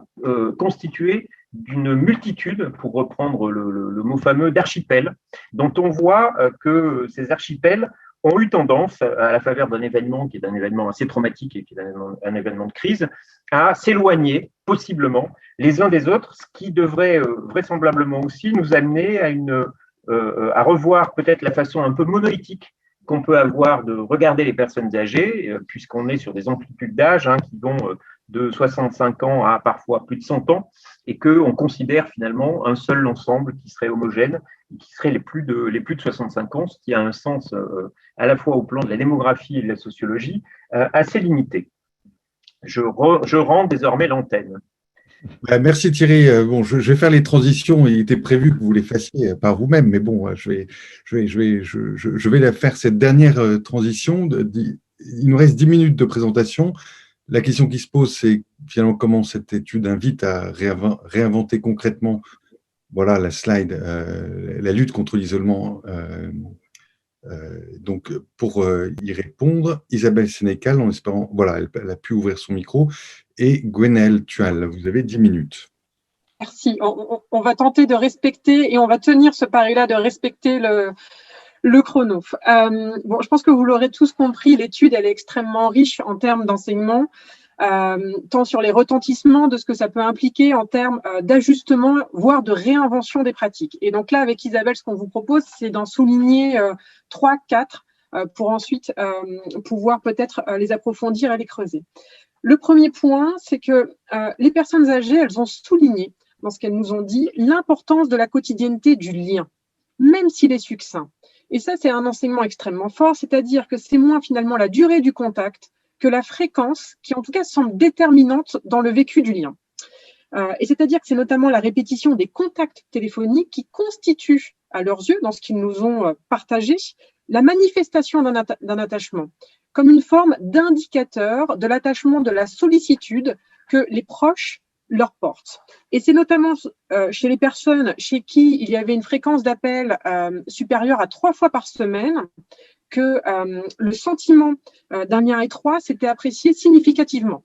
constituée d'une multitude, pour reprendre le mot fameux, d'archipels, dont on voit que ces archipels ont eu tendance, à la faveur d'un événement qui est un événement assez traumatique et qui est un événement de crise, à s'éloigner possiblement les uns des autres, ce qui devrait vraisemblablement aussi nous amener à revoir peut-être la façon un peu monolithique qu'on peut avoir de regarder les personnes âgées, puisqu'on est sur des amplitudes d'âge qui vont de 65 ans à parfois plus de 100 ans, et qu'on considère finalement un seul ensemble qui serait homogène, qui serait les plus de 65 ans, ce qui a un sens à la fois au plan de la démographie et de la sociologie assez limité. Je rends désormais l'antenne. Merci Thierry. Bon, je vais faire les transitions. Il était prévu que vous les fassiez par vous-même, mais bon, je vais la faire cette dernière transition. Il nous reste 10 minutes de présentation. La question qui se pose, c'est finalement comment cette étude invite à réinventer concrètement, voilà la slide, la lutte contre l'isolement. Donc, pour y répondre, Isabelle Sénécal, en espérant, voilà, elle a pu ouvrir son micro, et Gwenaëlle Tual, vous avez 10 minutes. Merci. On va tenter de respecter, et on va tenir ce pari-là de respecter le chrono. Bon, je pense que vous l'aurez tous compris, l'étude, elle est extrêmement riche en termes d'enseignement, tant sur les retentissements de ce que ça peut impliquer en termes d'ajustement, voire de réinvention des pratiques. Et donc là, avec Isabelle, ce qu'on vous propose, c'est d'en souligner 3, 4 pour ensuite pouvoir peut-être les approfondir et les creuser. Le premier point, c'est que les personnes âgées, elles ont souligné, dans ce qu'elles nous ont dit, l'importance de la quotidienneté du lien, même s'il est succinct. Et ça, c'est un enseignement extrêmement fort, c'est-à-dire que c'est moins finalement la durée du contact que la fréquence qui, en tout cas, semble déterminante dans le vécu du lien. Et c'est-à-dire que c'est notamment la répétition des contacts téléphoniques qui constitue, à leurs yeux, dans ce qu'ils nous ont partagé, la manifestation d'un attachement, comme une forme d'indicateur de l'attachement, de la sollicitude que les proches leur portent. Et c'est notamment chez les personnes chez qui il y avait une fréquence d'appel supérieure à 3 fois par semaine que le sentiment d'un lien étroit s'était apprécié significativement.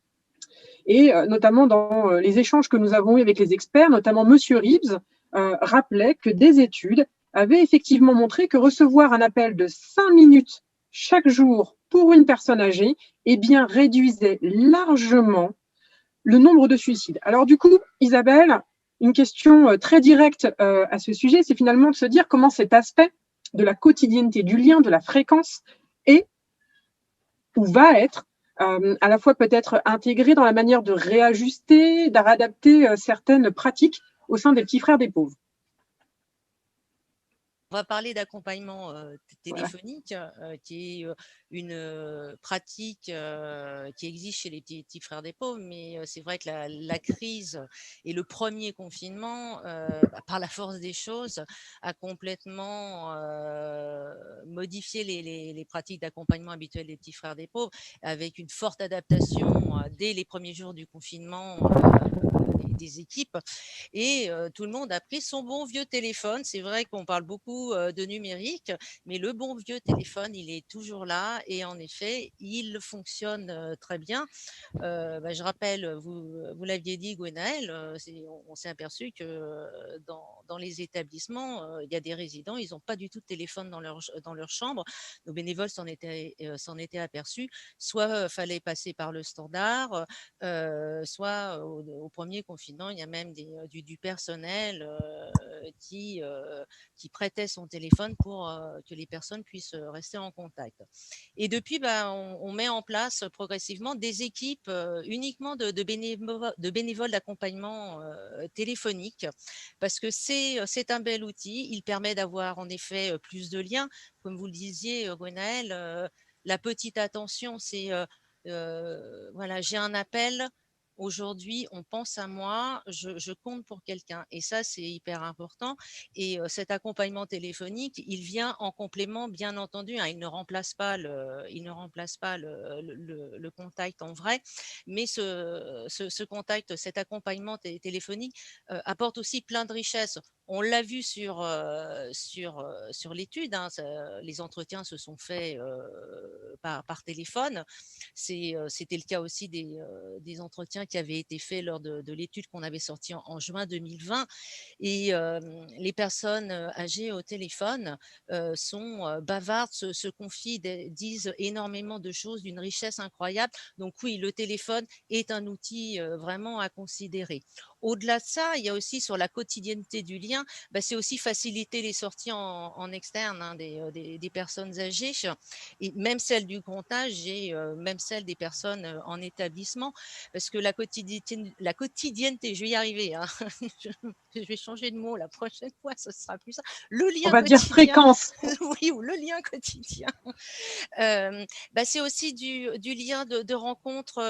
Et notamment dans les échanges que nous avons eus avec les experts, notamment Monsieur Reeves rappelait que des études avaient effectivement montré que recevoir un appel de 5 minutes chaque jour pour une personne âgée, eh bien, réduisait largement le nombre de suicides. Alors du coup, Isabelle, une question très directe à ce sujet, c'est finalement de se dire comment cet aspect de la quotidienneté, du lien, de la fréquence est ou va être à la fois peut-être intégré dans la manière de réajuster, de réadapter certaines pratiques au sein des petits frères des pauvres. On va parler d'accompagnement téléphonique, qui est une pratique qui existe chez les petits frères des pauvres, mais c'est vrai que la crise et le premier confinement, par la force des choses, a complètement modifié les pratiques d'accompagnement habituelles des petits frères des pauvres, avec une forte adaptation dès les premiers jours du confinement des équipes, et tout le monde a pris son bon vieux téléphone. C'est vrai qu'on parle beaucoup de numérique, mais le bon vieux téléphone, il est toujours là, et en effet, il fonctionne très bien. Je rappelle, vous l'aviez dit, Gwenaëlle, on s'est aperçu que dans les établissements, il y a des résidents, ils n'ont pas du tout de téléphone dans leur chambre. Nos bénévoles s'en étaient aperçus. Soit fallait passer par le standard, soit au premier confinement, effectivement, il y a même du personnel qui prêtait son téléphone pour que les personnes puissent rester en contact. Et depuis, on met en place progressivement des équipes uniquement de bénévoles d'accompagnement téléphonique, parce que c'est un bel outil. Il permet d'avoir en effet plus de liens. Comme vous le disiez, Gwenaëlle, la petite attention, c'est voilà, j'ai un appel. Aujourd'hui, on pense à moi, je compte pour quelqu'un. Et ça, c'est hyper important. Et cet accompagnement téléphonique, il vient en complément, bien entendu. Hein, il ne remplace pas le contact en vrai. Mais ce contact, cet accompagnement téléphonique apporte aussi plein de richesses. On l'a vu sur l'étude. Hein, les entretiens se sont faits par téléphone. C'était le cas aussi des entretiens qui avaient été faits lors de l'étude qu'on avait sortie en juin 2020. Et les personnes âgées au téléphone sont bavardes, se confient, disent énormément de choses d'une richesse incroyable. Donc oui, le téléphone est un outil vraiment à considérer. Au-delà de ça, il y a aussi sur la quotidienneté du lien, c'est aussi faciliter les sorties en externe, hein, des personnes âgées, et même celles du grand âge et même celles des personnes en établissement, parce que la quotidienneté, je vais y arriver, hein, je vais changer de mot la prochaine fois, ce sera plus ça. Le On lien va dire quotidien, fréquence. oui, ou le lien quotidien. C'est aussi du lien de rencontres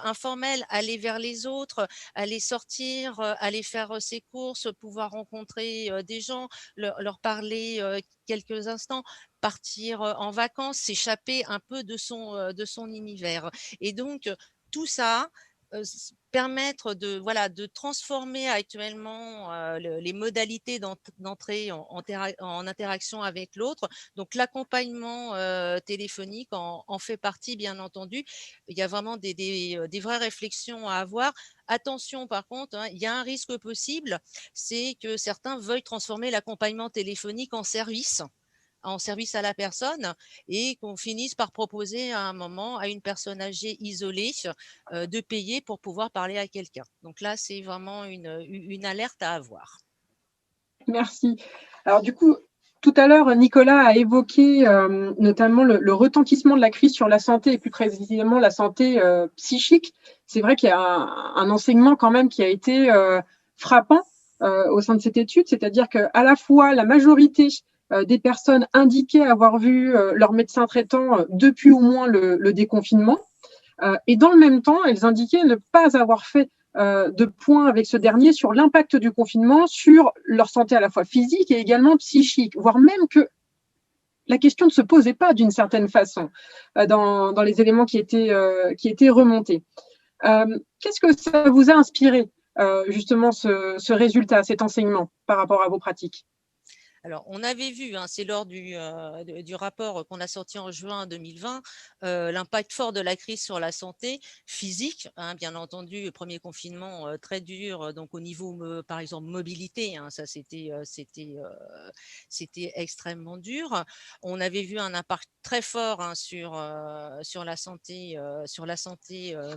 informelles, aller vers les autres, aller sortir, aller faire ses courses, pouvoir rencontrer des gens, leur parler quelques instants, partir en vacances, s'échapper un peu de son univers. Et donc, tout ça, permettre de transformer actuellement les modalités d'entrée en interaction avec l'autre. Donc, l'accompagnement téléphonique en fait partie, bien entendu. Il y a vraiment des vraies réflexions à avoir. Attention, par contre, hein, il y a un risque possible, c'est que certains veuillent transformer l'accompagnement téléphonique en service à la personne, et qu'on finisse par proposer à un moment à une personne âgée isolée de payer pour pouvoir parler à quelqu'un. Donc là, c'est vraiment une alerte à avoir. Merci. Alors du coup, tout à l'heure, Nicolas a évoqué notamment le retentissement de la crise sur la santé, et plus précisément la santé psychique. C'est vrai qu'il y a un enseignement quand même qui a été frappant au sein de cette étude, c'est-à-dire qu'à la fois la majorité des personnes indiquaient avoir vu leur médecin traitant depuis au moins le déconfinement, et dans le même temps, elles indiquaient ne pas avoir fait de point avec ce dernier sur l'impact du confinement sur leur santé à la fois physique et également psychique, voire même que la question ne se posait pas d'une certaine façon dans les éléments qui étaient remontés. Qu'est-ce que ça vous a inspiré, justement, ce résultat, cet enseignement par rapport à vos pratiques ? Alors, on avait vu, hein, c'est lors du rapport qu'on a sorti en juin 2020, l'impact fort de la crise sur la santé physique, hein, bien entendu, le premier confinement très dur, donc au niveau, par exemple, mobilité, hein, ça c'était extrêmement dur. On avait vu un impact très fort, hein, sur la santé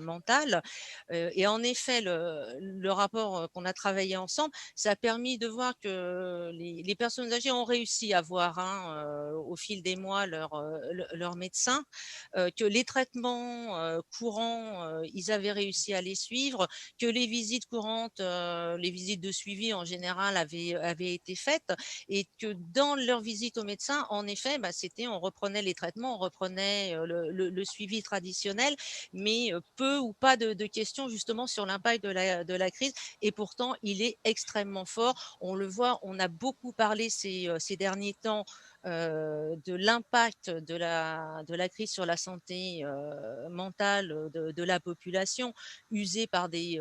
mentale. Et en effet, le rapport qu'on a travaillé ensemble, ça a permis de voir que les personnes âgées ont réussi à voir, hein, au fil des mois leur médecin, que les traitements courants, ils avaient réussi à les suivre, que les visites courantes, les visites de suivi en général avaient été faites, et que dans leur visite au médecin, en effet, on reprenait les traitements, on reprenait le suivi traditionnel, mais peu ou pas de questions justement sur l'impact de la crise. Et pourtant, il est extrêmement fort. On le voit, on a beaucoup parlé ces derniers temps de l'impact de la crise sur la santé mentale de la population, usée par des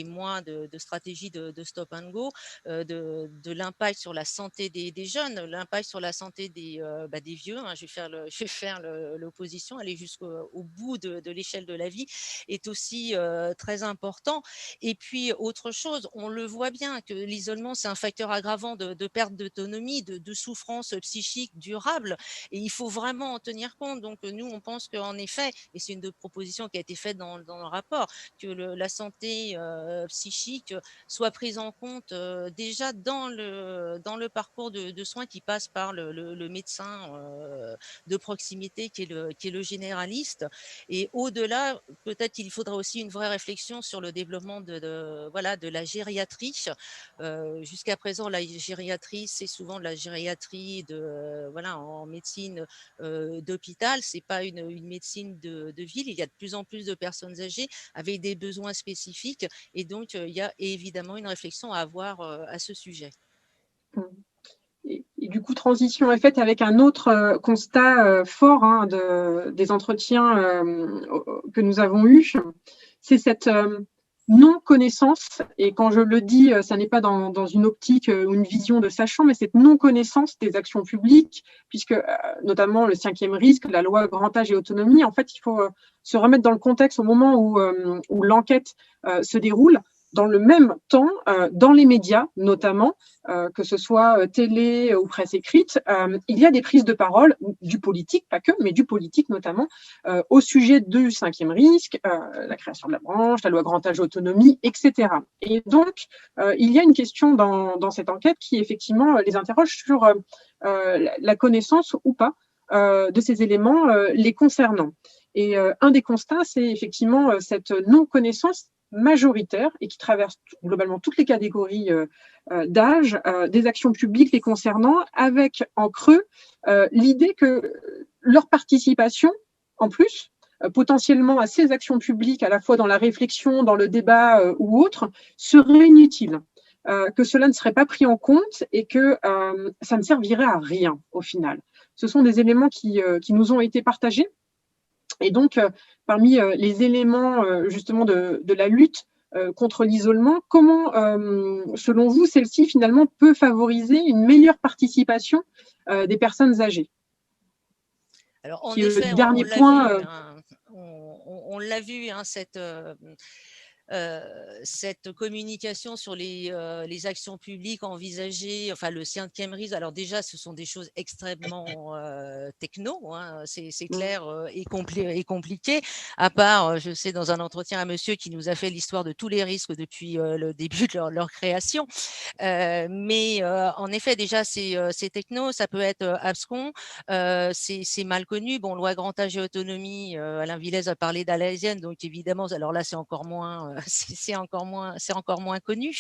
mois de stratégie de stop and go, de l'impact sur la santé des jeunes, l'impact sur la santé des vieux, hein, je vais faire l'opposition, aller jusqu'au bout de l'échelle de la vie, est aussi très important. Et puis, autre chose, on le voit bien que l'isolement, c'est un facteur aggravant de perte d'autonomie, de souffrance souffrance psychique durable et il faut vraiment en tenir compte. Donc, nous, on pense qu'en effet, et c'est une des propositions qui a été faite dans le rapport, que la santé psychique soit prise en compte déjà dans le parcours de soins qui passe par le médecin de proximité qui est le généraliste. Et au-delà, peut-être qu'il faudra aussi une vraie réflexion sur le développement de la gériatrie. Jusqu'à présent, la gériatrie, c'est souvent de la gériatrie en médecine d'hôpital. C'est pas une médecine de ville. Il y a de plus en plus de personnes âgées avec des besoins spécifiques. Et donc, il y a évidemment une réflexion à avoir à ce sujet. Et du coup, transition est faite avec un autre constat fort des entretiens que nous avons eus. C'est cette non-connaissance, et quand je le dis, ça n'est pas dans une optique ou une vision de sachant, mais cette non-connaissance des actions publiques, puisque notamment le 5e risque, la loi grand âge et autonomie, en fait, il faut se remettre dans le contexte au moment où l'enquête se déroule. Dans le même temps, dans les médias notamment, que ce soit télé ou presse écrite, il y a des prises de parole, du politique, pas que, mais du politique notamment, au sujet du 5e risque, la création de la branche, la loi grand âge autonomie, etc. Et donc, il y a une question dans cette enquête qui effectivement les interroge sur la connaissance ou pas de ces éléments les concernant. Et un des constats, c'est effectivement cette non-connaissance majoritaire et qui traverse globalement toutes les catégories d'âge, des actions publiques les concernant, avec en creux l'idée que leur participation, en plus, potentiellement à ces actions publiques, à la fois dans la réflexion, dans le débat ou autre, serait inutile, que cela ne serait pas pris en compte et que ça ne servirait à rien au final. Ce sont des éléments qui nous ont été partagés. Et donc, parmi les éléments justement de la lutte contre l'isolement, comment, selon vous, celle-ci finalement peut favoriser une meilleure participation des personnes âgées? Alors, en effet, on l'a vu, cette communication sur les actions publiques envisagées, enfin le 5e risque. Alors déjà, ce sont des choses extrêmement techno, c'est clair, et compliqué. À part, je sais, dans un entretien, un monsieur qui nous a fait l'histoire de tous les risques depuis le début de leur création. Mais en effet, déjà, c'est techno, ça peut être abscon, c'est mal connu. Bon, loi grand âge et autonomie, Alain Villez a parlé d'Alaisienne, donc évidemment, alors là, c'est encore moins connu.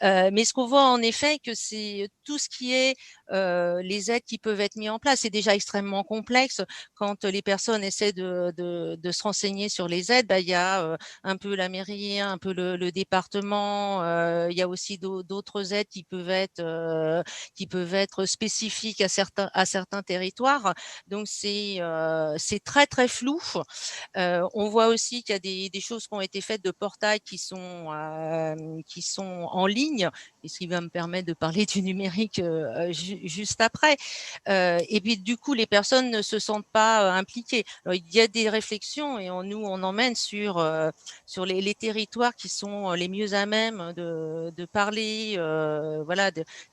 Mais ce qu'on voit en effet, que c'est tout ce qui est les aides qui peuvent être mis en place, c'est déjà extrêmement complexe. Quand les personnes essaient de se renseigner sur les aides, il y a un peu la mairie, un peu le département, il y a aussi d'autres aides qui peuvent être spécifiques à certains territoires. Donc c'est très très flou. On voit aussi qu'il y a des choses qui ont été faites de portails qui sont en ligne, et ce qui va me permettre de parler du numérique juste après. Et puis du coup, les personnes ne se sentent pas impliquées. Alors, il y a des réflexions et on emmène sur les territoires qui sont les mieux à même de parler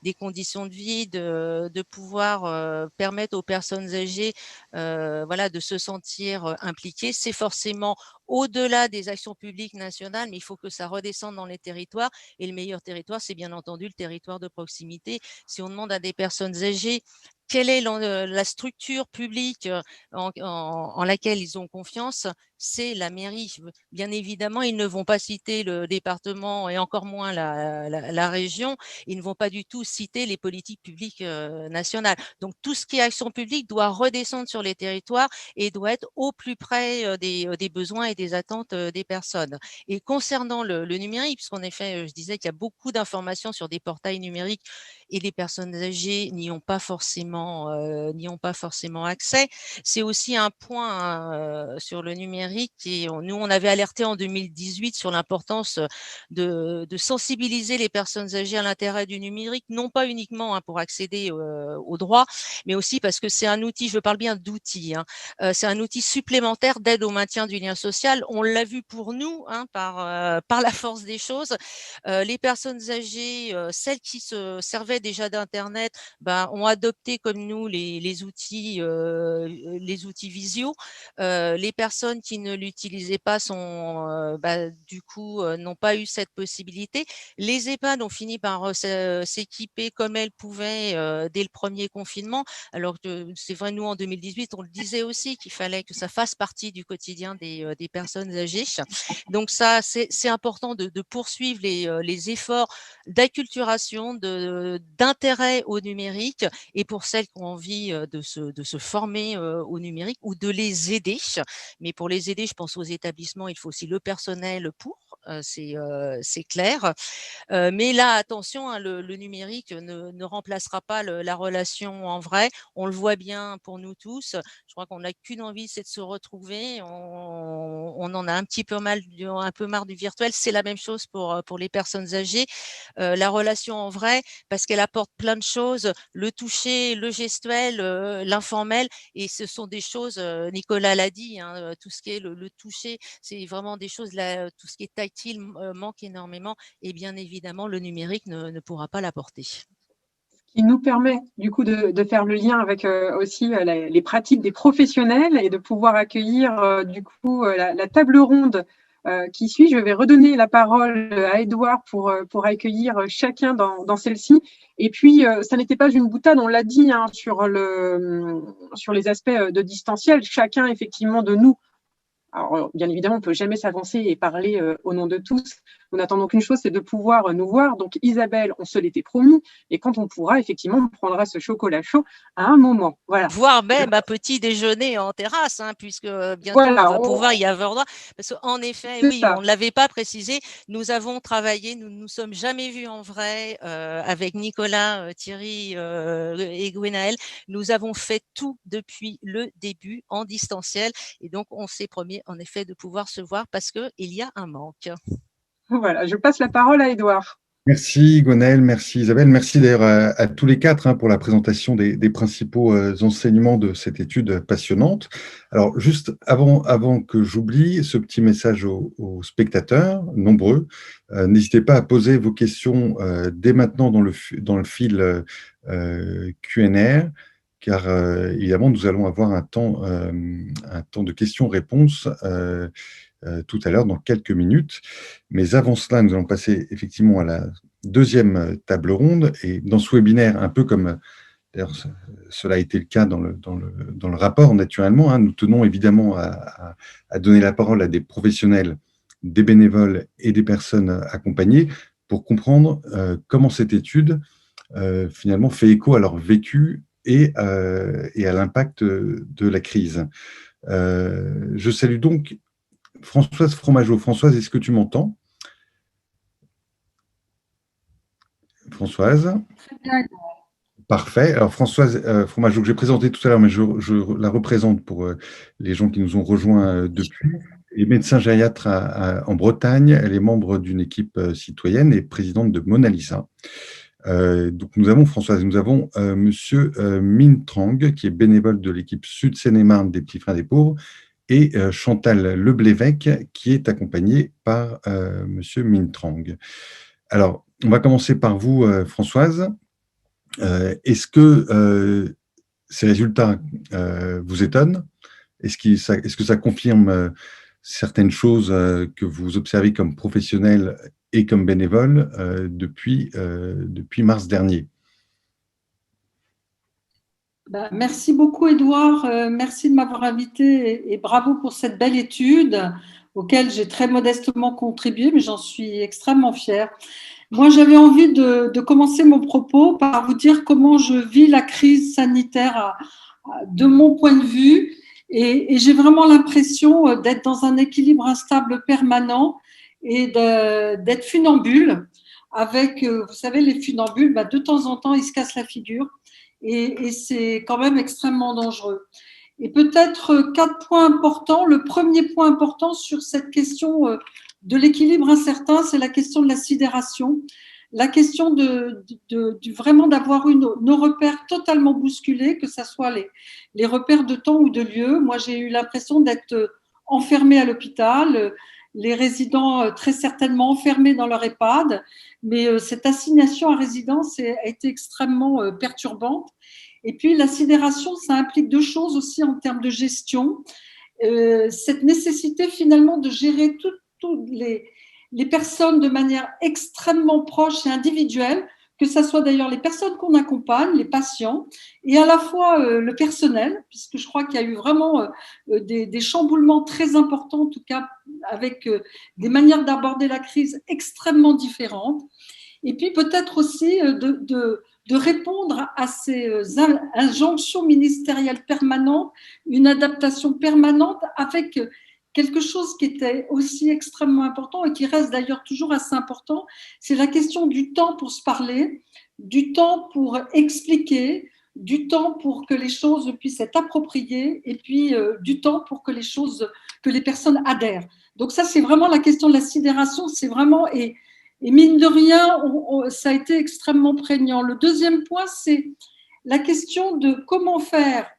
des conditions de vie, de pouvoir permettre aux personnes âgées de se sentir impliquées. C'est forcément au-delà des actions publiques nationales, mais il faut que ça redescende dans les territoires. Et le meilleur territoire, c'est bien entendu le territoire de proximité. Si on demande à des personnes âgées quelle est la structure publique en laquelle ils ont confiance, c'est la mairie. Bien évidemment, ils ne vont pas citer le département et encore moins la région. Ils ne vont pas du tout citer les politiques publiques nationales. Donc, tout ce qui est action publique doit redescendre sur les territoires et doit être au plus près des besoins et des attentes des personnes. Et concernant le numérique, puisqu'en effet, je disais qu'il y a beaucoup d'informations sur des portails numériques et les personnes âgées n'y ont pas forcément accès. C'est aussi un point sur le numérique. Et nous, on avait alerté en 2018 sur l'importance de sensibiliser les personnes âgées à l'intérêt du numérique, non pas uniquement pour accéder aux droits, mais aussi parce que c'est un outil, je parle bien d'outils, c'est un outil supplémentaire d'aide au maintien du lien social. On l'a vu pour nous, par la force des choses. Les personnes âgées, celles qui se servaient déjà d'Internet, ont adopté comme comme nous les outils visio. Les personnes qui ne l'utilisaient pas du coup n'ont pas eu cette possibilité. Les EHPAD ont fini par s'équiper comme elles pouvaient dès le premier confinement. Alors que c'est vrai, nous en 2018, on le disait aussi qu'il fallait que ça fasse partie du quotidien des personnes âgées. Donc ça, c'est important de poursuivre les efforts d'acculturation, d'intérêt au numérique, et pour celles qui ont envie de se former au numérique ou de les aider. Mais pour les aider, je pense aux établissements, il faut aussi le personnel pour, c'est clair. Mais là, attention, hein, le numérique ne remplacera pas la relation en vrai. On le voit bien pour nous tous. Je crois qu'on n'a qu'une envie, c'est de se retrouver. On en a un peu marre du virtuel. C'est la même chose pour les personnes âgées. La relation en vrai, parce qu'elle apporte plein de choses, le toucher, le gestuel, l'informel, et ce sont des choses, Nicolas l'a dit, hein, tout ce qui est le toucher, c'est vraiment des choses, là, tout ce qui est tactile manque énormément, et bien évidemment, le numérique ne pourra pas l'apporter. Qui nous permet du coup de faire le lien avec aussi les pratiques des professionnels et de pouvoir accueillir du coup la table ronde qui suit. Je vais redonner la parole à Edouard pour accueillir chacun dans celle-ci. Et puis, ça n'était pas une boutade, on l'a dit, hein, sur les aspects de distanciel. Chacun, effectivement, de nous. Alors, bien évidemment, on ne peut jamais s'avancer et parler au nom de tous. Nous n'attendons qu'une chose, c'est de pouvoir nous voir. Donc, Isabelle, on se l'était promis. Et quand on pourra, effectivement, on prendra ce chocolat chaud à un moment. Voilà. Voire même un petit déjeuner en terrasse, hein, puisque bientôt, voilà, on va pouvoir y avoir droit. Parce qu'en effet, oui, ça. On ne l'avait pas précisé. Nous avons travaillé, nous ne nous sommes jamais vus en vrai avec Nicolas, Thierry et Gwenaëlle. Nous avons fait tout depuis le début en distanciel. Et donc, on s'est promis, en effet, de pouvoir se voir parce qu'il y a un manque. Voilà, je passe la parole à Edouard. Merci Gwenaëlle, merci Isabelle, merci d'ailleurs à tous les quatre pour la présentation des principaux enseignements de cette étude passionnante. Alors juste avant que j'oublie, ce petit message aux spectateurs nombreux, n'hésitez pas à poser vos questions dès maintenant dans le fil Q&A, car évidemment nous allons avoir un temps de questions-réponses tout à l'heure, dans quelques minutes. Mais avant cela, nous allons passer effectivement à la deuxième table ronde. Et dans ce webinaire, un peu comme d'ailleurs cela a été le cas dans le rapport, naturellement, nous tenons évidemment à donner la parole à des professionnels, des bénévoles et des personnes accompagnées pour comprendre comment cette étude finalement fait écho à leur vécu et à l'impact de la crise. Je salue donc Françoise Fromageau. Françoise, est-ce que tu m'entends? Françoise? Très bien. Parfait. Alors Françoise Fromageau, que j'ai présentée tout à l'heure, mais je la représente pour les gens qui nous ont rejoints depuis, est médecin gériatre en Bretagne. Elle est membre d'une équipe citoyenne et présidente de Mona Lisa. Donc nous avons Françoise, nous avons Monsieur Minh Trang, qui est bénévole de l'équipe Sud Seine-et-Marne des Petits Frères des Pauvres, et Chantal Leblévec, qui est accompagnée par Monsieur Minh Trang. Alors, on va commencer par vous, Françoise. Est-ce que ces résultats vous étonnent? Est-ce que ça confirme certaines choses que vous observez comme professionnel et comme bénévole depuis mars dernier? Merci beaucoup, Edouard. Merci de m'avoir invité et bravo pour cette belle étude auquel j'ai très modestement contribué, mais j'en suis extrêmement fière. Moi, j'avais envie de commencer mon propos par vous dire comment je vis la crise sanitaire de mon point de vue. Et j'ai vraiment l'impression d'être dans un équilibre instable permanent et d'être funambule. Avec, vous savez, les funambules, de temps en temps, ils se cassent la figure. Et c'est quand même extrêmement dangereux. Et peut-être 4 points importants. Le premier point important sur cette question de l'équilibre incertain, c'est la question de la sidération, la question vraiment d'avoir nos repères totalement bousculés, que ce soit les repères de temps ou de lieu. Moi, j'ai eu l'impression d'être enfermée à l'hôpital, les résidents très certainement enfermés dans leur EHPAD, mais cette assignation à résidence a été extrêmement perturbante. Et puis, la sidération, ça implique deux choses aussi en termes de gestion. Cette nécessité finalement de gérer toutes les personnes de manière extrêmement proche et individuelle, que ce soit d'ailleurs les personnes qu'on accompagne, les patients, et à la fois le personnel, puisque je crois qu'il y a eu vraiment des chamboulements très importants, en tout cas avec des manières d'aborder la crise extrêmement différentes. Et puis peut-être aussi de répondre à ces injonctions ministérielles permanentes, une adaptation permanente avec quelque chose qui était aussi extrêmement important et qui reste d'ailleurs toujours assez important, c'est la question du temps pour se parler, du temps pour expliquer, du temps pour que les choses puissent être appropriées et puis du temps pour que les personnes adhèrent. Donc ça, c'est vraiment la question de la sidération, c'est vraiment… Et mine de rien, ça a été extrêmement prégnant. Le deuxième point, c'est la question de comment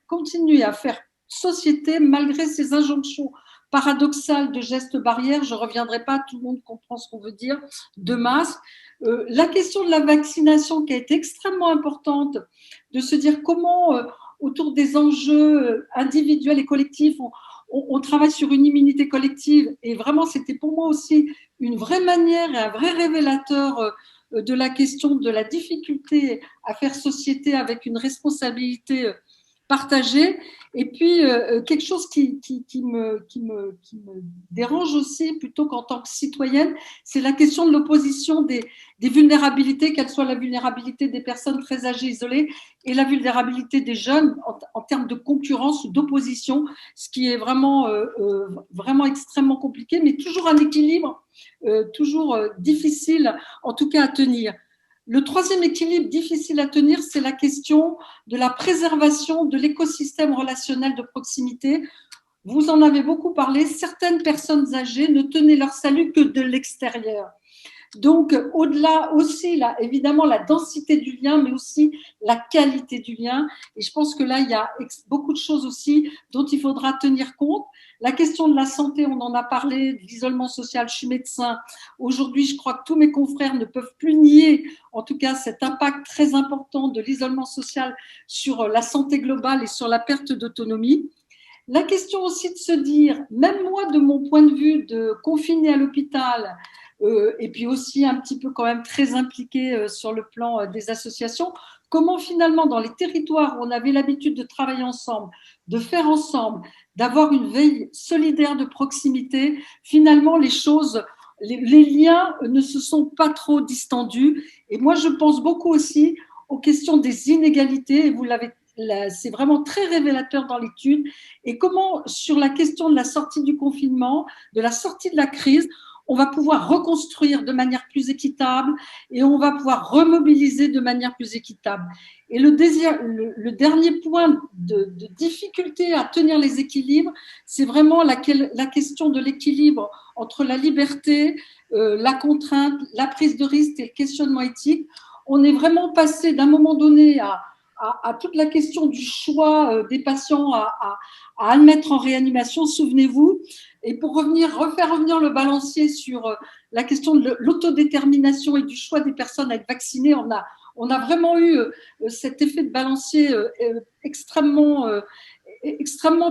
continuer à faire société malgré ces injonctions paradoxales de gestes barrières. Je ne reviendrai pas, tout le monde comprend ce qu'on veut dire, de masques. La question de la vaccination qui a été extrêmement importante, de se dire comment, autour des enjeux individuels et collectifs, on travaille sur une immunité collective. Et vraiment, c'était pour moi aussi une vraie manière et un vrai révélateur de la question de la difficulté à faire société avec une responsabilité partagée. Et puis, quelque chose qui me dérange aussi, plutôt qu'en tant que citoyenne, c'est la question de l'opposition des vulnérabilités, qu'elle soit la vulnérabilité des personnes très âgées, isolées, et la vulnérabilité des jeunes en termes de concurrence ou d'opposition, ce qui est vraiment, vraiment extrêmement compliqué, mais toujours un équilibre, toujours difficile, en tout cas à tenir. Le troisième équilibre difficile à tenir, c'est la question de la préservation de l'écosystème relationnel de proximité. Vous en avez beaucoup parlé. Certaines personnes âgées ne tenaient leur salut que de l'extérieur. Donc, au-delà aussi, là, évidemment, la densité du lien, mais aussi la qualité du lien. Et je pense que là, il y a beaucoup de choses aussi dont il faudra tenir compte. La question de la santé, on en a parlé, de l'isolement social, je suis médecin. Aujourd'hui, je crois que tous mes confrères ne peuvent plus nier, en tout cas, cet impact très important de l'isolement social sur la santé globale et sur la perte d'autonomie. La question aussi de se dire, même moi, de mon point de vue de confiné à l'hôpital, et puis aussi un petit peu quand même très impliqué sur le plan des associations, comment finalement dans les territoires où on avait l'habitude de travailler ensemble, de faire ensemble, d'avoir une veille solidaire de proximité, finalement les choses, les liens ne se sont pas trop distendus. Et moi je pense beaucoup aussi aux questions des inégalités, et vous l'avez, c'est vraiment très révélateur dans l'étude, et comment sur la question de la sortie du confinement, de la sortie de la crise, on va pouvoir reconstruire de manière plus équitable et on va pouvoir remobiliser de manière plus équitable. Et le dernier point de difficulté à tenir les équilibres, c'est vraiment la question de l'équilibre entre la liberté, la contrainte, la prise de risque et le questionnement éthique. On est vraiment passé d'un moment donné à toute la question du choix des patients à admettre en réanimation, souvenez-vous. Et pour refaire revenir le balancier sur la question de l'autodétermination et du choix des personnes à être vaccinées, on a vraiment eu cet effet de balancier extrêmement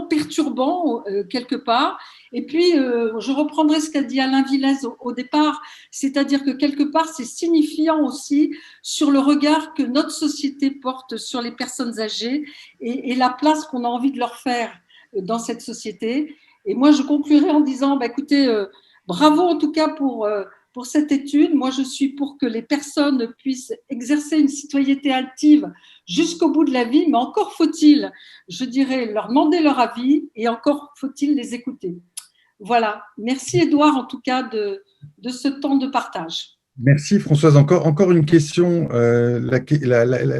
perturbant quelque part. Et puis, je reprendrai ce qu'a dit Alain Villez au départ, c'est-à-dire que quelque part, c'est signifiant aussi sur le regard que notre société porte sur les personnes âgées et la place qu'on a envie de leur faire dans cette société. Et moi, je conclurai en disant, écoutez, bravo en tout cas pour cette étude. Moi, je suis pour que les personnes puissent exercer une citoyenneté active jusqu'au bout de la vie, mais encore faut-il, je dirais, leur demander leur avis et encore faut-il les écouter. Voilà. Merci Édouard en tout cas de ce temps de partage. Merci Françoise. Encore une question.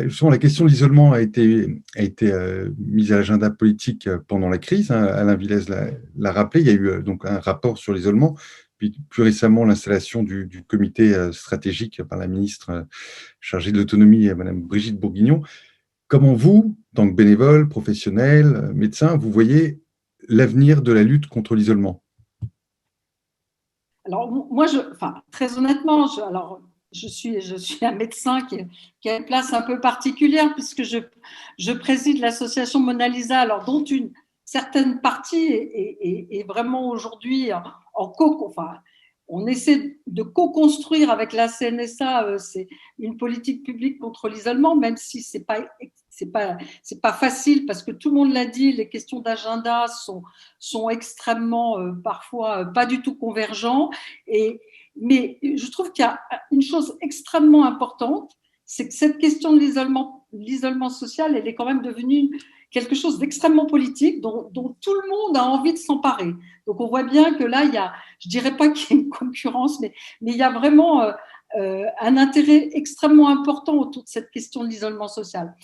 Justement, la question de l'isolement a été mise à l'agenda politique pendant la crise. Alain Villez l'a rappelé. Il y a eu donc un rapport sur l'isolement, puis plus récemment l'installation du comité stratégique par la ministre chargée de l'autonomie, Madame Brigitte Bourguignon. Comment vous, en tant que bénévole, professionnel, médecin, vous voyez l'avenir de la lutte contre l'isolement ? Alors, moi, très honnêtement, je suis un médecin qui a une place un peu particulière puisque je préside l'association Mona Lisa, alors dont une certaine partie est vraiment aujourd'hui enfin, on essaie de co-construire avec la CNSA, c'est une politique publique contre l'isolement, même si c'est pas facile parce que tout le monde l'a dit, les questions d'agenda sont extrêmement parfois pas du tout convergents. Mais je trouve qu'il y a une chose extrêmement importante, c'est que cette question de l'isolement social, elle est quand même devenue quelque chose d'extrêmement politique dont tout le monde a envie de s'emparer. Donc on voit bien que là, je dirais pas qu'il y a une concurrence, mais il y a vraiment un intérêt extrêmement important autour de cette question de l'isolement social.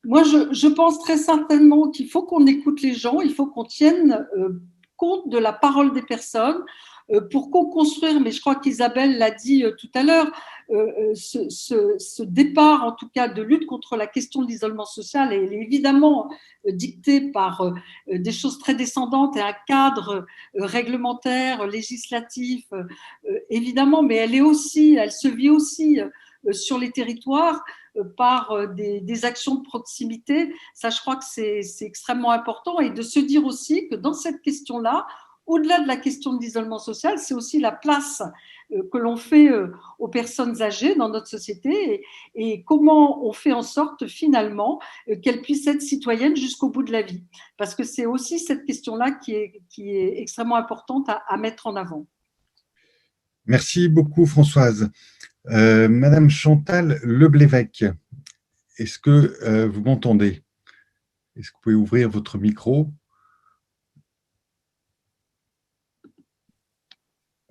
Moi, je pense très certainement qu'il faut qu'on écoute les gens, il faut qu'on tienne compte de la parole des personnes pour co-construire, mais je crois qu'Isabelle l'a dit tout à l'heure, ce départ, en tout cas, de lutte contre la question de l'isolement social, elle est évidemment dictée par des choses très descendantes et un cadre réglementaire, législatif, évidemment, mais elle se vit aussi sur les territoires par des actions de proximité. Ça, je crois que c'est extrêmement important, et de se dire aussi que dans cette question-là, au-delà de la question de l'isolement social, c'est aussi la place que l'on fait aux personnes âgées dans notre société et comment on fait en sorte finalement qu'elles puissent être citoyennes jusqu'au bout de la vie. Parce que c'est aussi cette question-là qui est extrêmement importante à mettre en avant. Merci beaucoup, Françoise. Madame Chantal Leblévec, est-ce que vous m'entendez? Est-ce que vous pouvez ouvrir votre micro?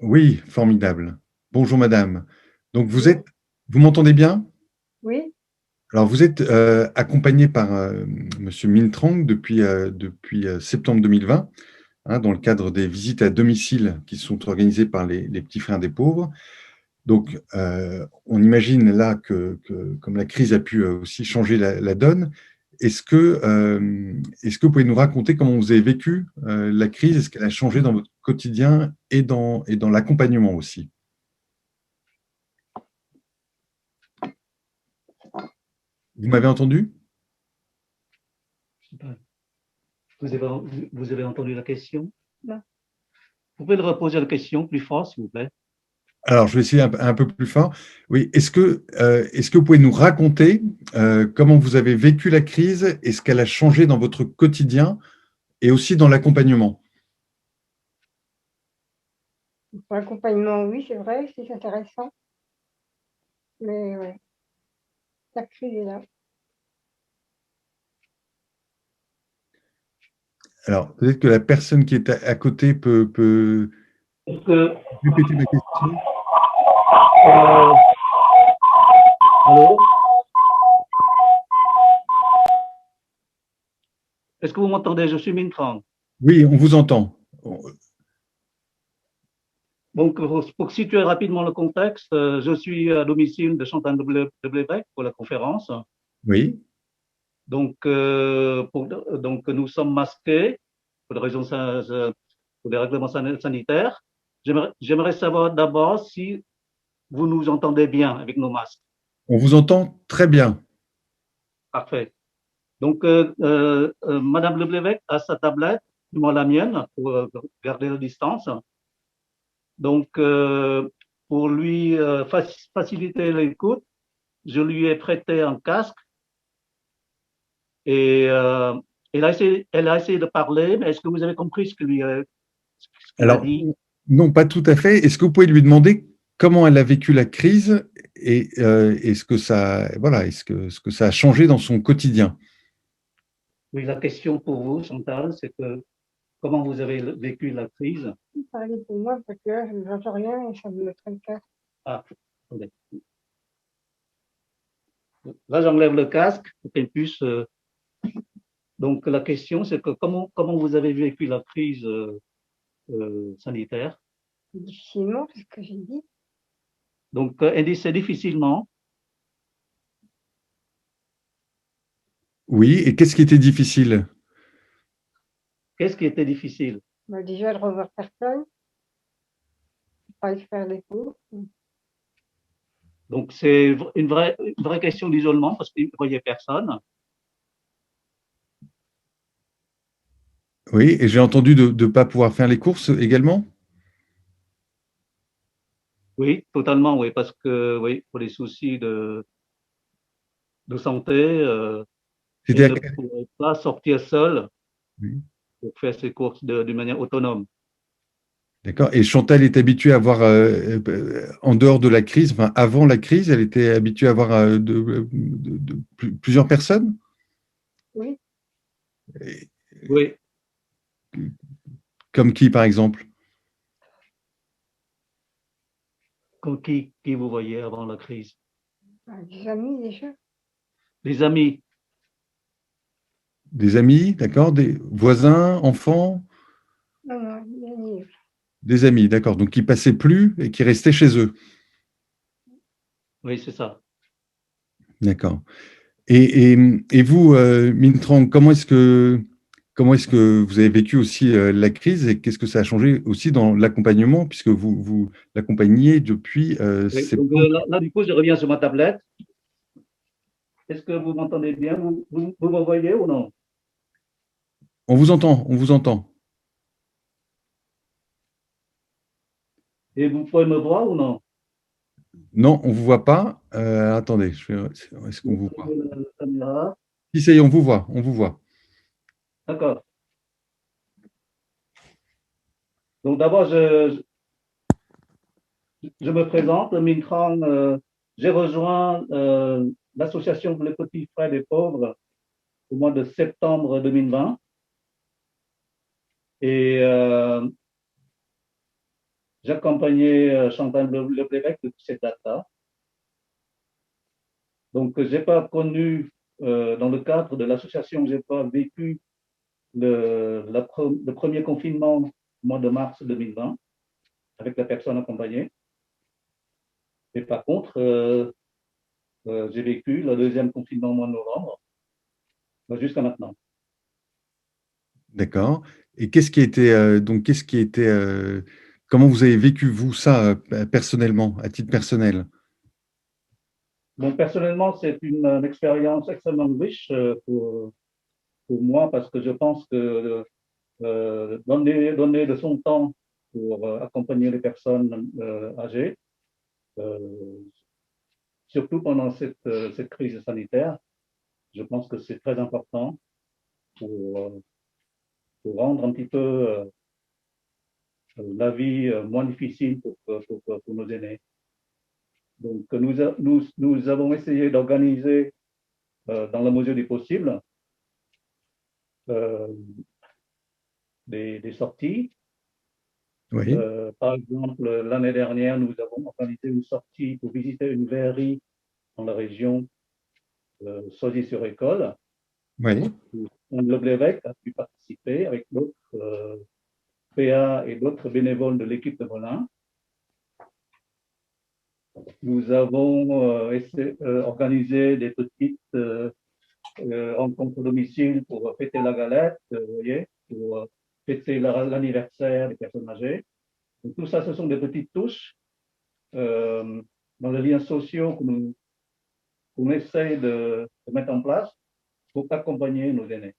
Oui, formidable. Bonjour, madame. Donc, vous m'entendez bien? Oui, Alors, vous êtes accompagnée par Monsieur Mintrang depuis septembre 2020, hein, dans le cadre des visites à domicile qui sont organisées par les Petits Frères des Pauvres. Donc, on imagine là que comme la crise a pu aussi changer la donne, est-ce que vous pouvez nous raconter comment vous avez vécu la crise? Est-ce qu'elle a changé dans votre quotidien et dans l'accompagnement aussi? Vous m'avez entendu? Vous avez entendu la question? Non. Vous pouvez le reposer la question plus fort, s'il vous plaît. Alors, je vais essayer un peu plus fort. Oui, est-ce que vous pouvez nous raconter comment vous avez vécu la crise et ce qu'elle a changé dans votre quotidien et aussi dans l'accompagnement? pour l'accompagnement, oui, c'est vrai, c'est intéressant. Mais ouais, la crise est là. Alors, peut-être que la personne qui est à côté peut Est-ce que, répéter ma question. allô? Est-ce que vous m'entendez? Je suis Mintrang. Oui, on vous entend. Donc, pour situer rapidement le contexte, je suis à domicile de Chantal Leblévec pour la conférence. Oui. Donc, donc nous sommes masqués pour des règlements sanitaires. J'aimerais savoir d'abord si vous nous entendez bien avec nos masques. On vous entend très bien. Parfait. Donc, Madame Leblévec a sa tablette, moi la mienne, pour garder la distance. Donc, pour lui faciliter l'écoute, je lui ai prêté un casque et elle a essayé de parler, mais est-ce que vous avez compris ce qu'il a dit? Non, pas tout à fait. Est-ce que vous pouvez lui demander comment elle a vécu la crise et ce que ça a changé dans son quotidien? Oui, la question pour vous, Chantal, c'est que comment vous avez vécu la crise? Parlez pour moi parce que là, je n'entends rien et ça me met le casque. Ah, attendez. Là, j'enlève le casque pour qu'elle puisse. Donc, la question, c'est que comment vous avez vécu la crise sanitaire? Difficilement, c'est ce que j'ai dit. Donc, elle dit c'est difficilement. Oui, et qu'est-ce qui était difficile? Qu'est-ce qui était difficile? Bah, déjà, de revoir personne, pas aller faire des cours. Donc, c'est une vraie question d'isolement parce qu'il ne voyait personne. Oui, et j'ai entendu de ne pas pouvoir faire les courses également? Oui, totalement, oui, parce que, oui, pour les soucis de santé, C'était il à ne pouvait pas sortir seul Oui. pour faire ses courses d'une manière autonome. D'accord. Et Chantal est habituée à avoir, en dehors de la crise, enfin avant la crise, elle était habituée à avoir plusieurs personnes? Oui. Et- Oui, Comme qui, par exemple? comme qui vous voyez avant la crise? Des amis déjà. Les amis, Des amis, d'accord? Des voisins, enfants? Non, non, des amis. Des amis, d'accord. Donc qui passaient plus et qui restaient chez eux. oui, c'est ça. D'accord. Et vous, Mintran, comment est-ce que vous avez vécu aussi la crise et qu'est-ce que ça a changé aussi dans l'accompagnement, puisque vous l'accompagniez depuis Oui, donc septembre. là, du coup, je reviens sur ma tablette. Est-ce que vous m'entendez bien? Vous me voyez ou non? On vous entend, on vous entend. Et vous pouvez me voir ou non? Non, on vous voit pas. Attendez, est-ce qu'on Vous vous voit? prenez la caméra. Si, ça y est, on vous voit, on vous voit. D'accord. Donc d'abord, je me présente, Mintran. J'ai rejoint l'association pour les petits frères des pauvres au mois de septembre 2020. Et j'accompagnais Chantal Leblévec depuis cette date-là. Donc, j'ai pas connu, dans le cadre de l'association, j'ai pas vécu le premier confinement au mois de mars 2020 avec la personne accompagnée. Et par contre, j'ai vécu le deuxième confinement au mois de novembre, jusqu'à maintenant. D'accord. Et qu'est-ce qui était, comment vous avez vécu vous ça personnellement, à titre personnel? Donc, personnellement, c'est une expérience extrêmement riche pour moi parce que je pense que donner de son temps pour accompagner les personnes âgées, euh, surtout pendant cette crise sanitaire, je pense que c'est très important pour rendre un petit peu la vie moins difficile pour nos aînés. Donc, nous avons essayé d'organiser, dans la mesure du possible, euh, des sorties. Oui, Par exemple, l'année dernière, nous avons organisé une sortie pour visiter une verrerie dans la région Soisy-sur-École. oui, Leblévec a pu participer avec d'autres PA et d'autres bénévoles de l'équipe de Molin. Nous avons organisé des petites rencontres au domicile pour fêter la galette, vous voyez, pour fêter l'anniversaire des personnes âgées. Donc, tout ça, ce sont des petites touches dans les liens sociaux qu'on essaie de mettre en place pour accompagner nos aînés.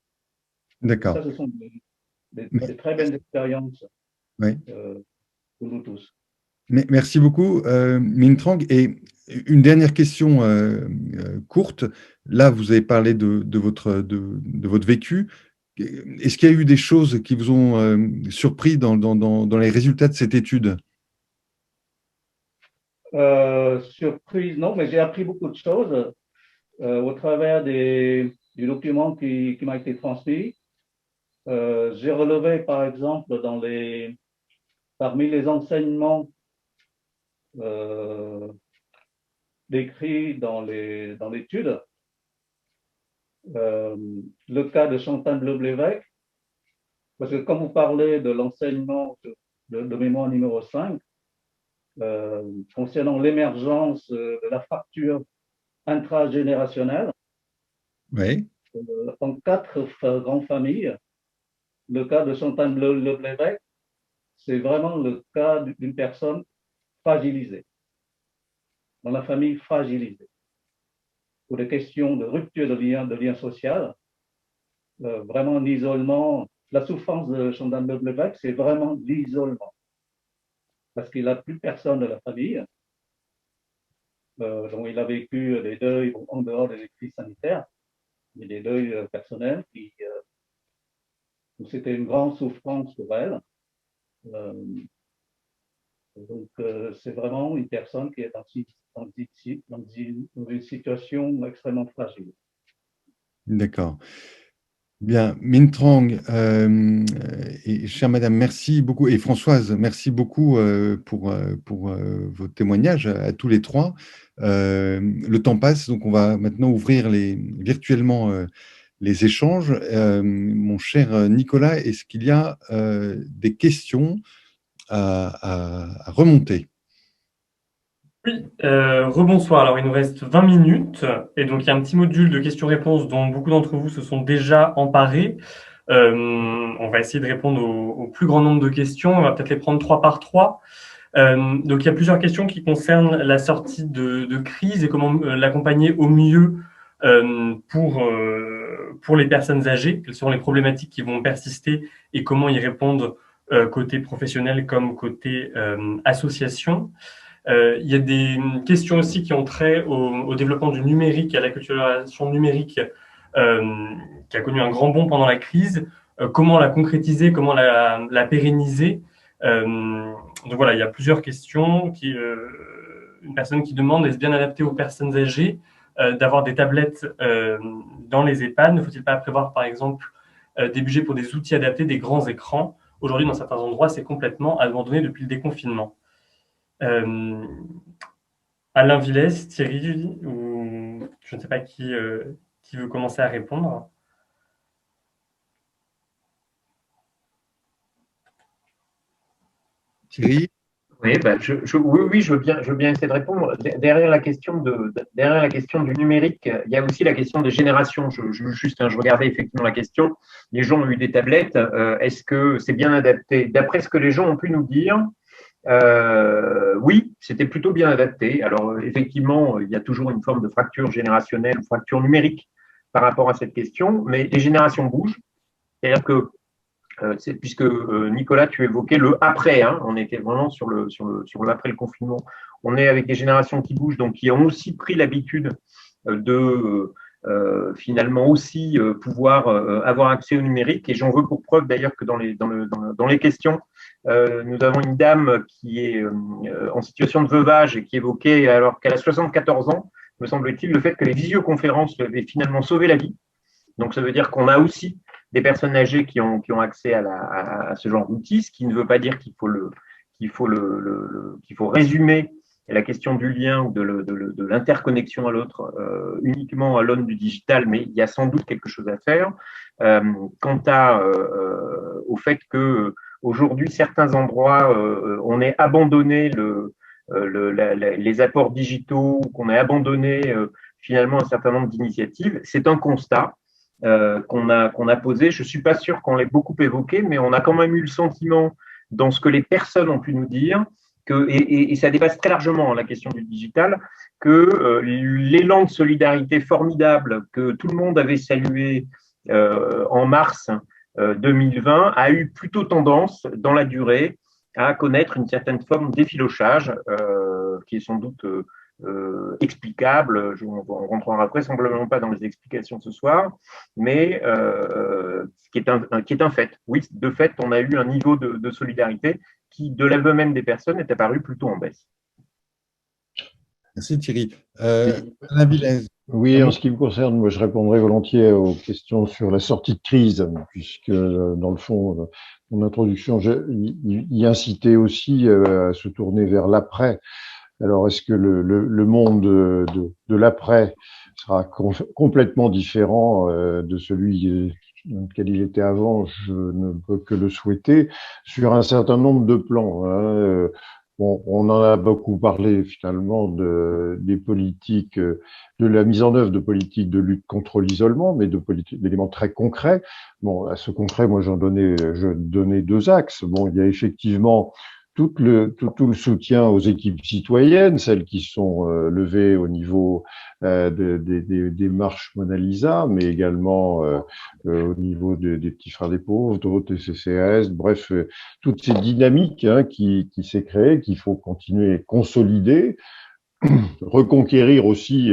d'accord. Ça, ce sont Mais- des très belles expériences oui. pour nous tous. Merci beaucoup, Mintrang. Et une dernière question courte. Là, vous avez parlé de votre vécu. Est-ce qu'il y a eu des choses qui vous ont surpris dans les résultats de cette étude? Surprise, non, mais j'ai appris beaucoup de choses au travers du document qui m'a été transmis. J'ai relevé, par exemple, parmi les enseignements décrits dans l'étude, le cas de Chantal Bleu-Blévesque, parce que quand vous parlez de l'enseignement de mémoire numéro 5, concernant l'émergence de la fracture intragénérationnelle, Oui, en 4 grandes familles, le cas de Chantal Bleu-Blévesque, c'est vraiment le cas d'une personne fragilisée. dans la famille fragilisée. Pour des questions de rupture de lien social, vraiment l'isolement, la souffrance de Chantal Leblebec, c'est vraiment l'isolement. Parce qu'il n'a plus personne de la famille. Donc il a vécu des deuils en dehors des crises sanitaires, mais des deuils personnels qui c'était une grande souffrance pour elle. Donc c'est vraiment une personne qui est dans une situation extrêmement fragile. D'accord. Bien, Minh Trong et chère madame, merci beaucoup. Et Françoise, merci beaucoup pour vos témoignages à tous les trois. Le temps passe, donc on va maintenant ouvrir virtuellement les échanges. Mon cher Nicolas, est-ce qu'il y a des questions à remonter? Oui, rebonsoir. Alors, il nous reste 20 minutes et donc il y a un petit module de questions-réponses dont beaucoup d'entre vous se sont déjà emparés. On va essayer de répondre au plus grand nombre de questions. On va peut-être les prendre 3 par 3. Donc, il y a plusieurs questions qui concernent la sortie de crise et comment l'accompagner au mieux pour les personnes âgées. Quelles seront les problématiques qui vont persister et comment y répondre côté professionnel comme côté association. Il y a des questions aussi qui ont trait au développement du numérique, à la culturation numérique qui a connu un grand bond pendant la crise. Comment la concrétiser, comment la pérenniser. Donc voilà, il y a plusieurs questions. Une personne qui demande, est-ce bien adapté aux personnes âgées d'avoir des tablettes dans les EHPAD? Ne faut-il pas prévoir, par exemple, des budgets pour des outils adaptés, des grands écrans? Aujourd'hui, dans certains endroits, c'est complètement abandonné depuis le déconfinement. Alain Villès, Thierry, ou je ne sais pas qui veut commencer à répondre. Thierry? Oui, oui, je veux bien essayer de répondre. Derrière la question du numérique, il y a aussi la question des générations. Je regardais effectivement la question. Les gens ont eu des tablettes. Est-ce que c'est bien adapté? D'après ce que les gens ont pu nous dire, oui, c'était plutôt bien adapté. Alors, effectivement, il y a toujours une forme de fracture générationnelle, fracture numérique par rapport à cette question, mais les générations bougent. C'est-à-dire que, puisque Nicolas, tu évoquais le après, hein, on était vraiment sur l'après le confinement. On est avec des générations qui bougent, donc qui ont aussi pris l'habitude de finalement aussi pouvoir avoir accès au numérique. Et j'en veux pour preuve d'ailleurs que dans les questions, nous avons une dame qui est en situation de veuvage et qui évoquait, alors qu'elle a 74 ans, me semble-t-il, le fait que les visioconférences lui avaient finalement sauvé la vie. Donc ça veut dire qu'on a aussi des personnes âgées qui ont accès à ce genre d'outils, ce qui ne veut pas dire qu'il faut résumer la question du lien ou de l'interconnexion à l'autre uniquement à l'aune du digital, mais il y a sans doute quelque chose à faire. Quant au fait que aujourd'hui, certains endroits, on ait abandonné les apports digitaux, qu'on ait abandonné finalement un certain nombre d'initiatives, c'est un constat qu'on a posé. Je ne suis pas sûr qu'on l'ait beaucoup évoqué, mais on a quand même eu le sentiment, dans ce que les personnes ont pu nous dire, et ça dépasse très largement la question du digital, que l'élan de solidarité formidable que tout le monde avait salué en mars 2020 a eu plutôt tendance, dans la durée, à connaître une certaine forme d'effilochage qui est sans doute explicable. On rentrera vraisemblablement pas dans les explications ce soir, mais qui est un fait. Oui, de fait, on a eu un niveau de solidarité qui, de l'aveu même des personnes, est apparu plutôt en baisse. Merci Thierry. Alain Villez. Oui, en ce qui me concerne, moi je répondrai volontiers aux questions sur la sortie de crise, puisque dans le fond, mon introduction y incitait aussi à se tourner vers l'après. Alors, est-ce que le monde de l'après sera complètement différent de celui dans lequel il était avant? Je ne peux que le souhaiter sur un certain nombre de plans. Hein. Bon, on en a beaucoup parlé finalement des politiques, de la mise en œuvre de politiques de lutte contre l'isolement, mais d'éléments très concrets. Bon, à ce concret, moi je donnais deux axes. Bon, il y a effectivement tout le soutien aux équipes citoyennes, celles qui sont levées au niveau des marches Mona Lisa, mais également au niveau des petits frères des pauvres, d'autres TCCS, bref, toutes ces dynamiques qui s'est créée, qu'il faut continuer à consolider, reconquérir aussi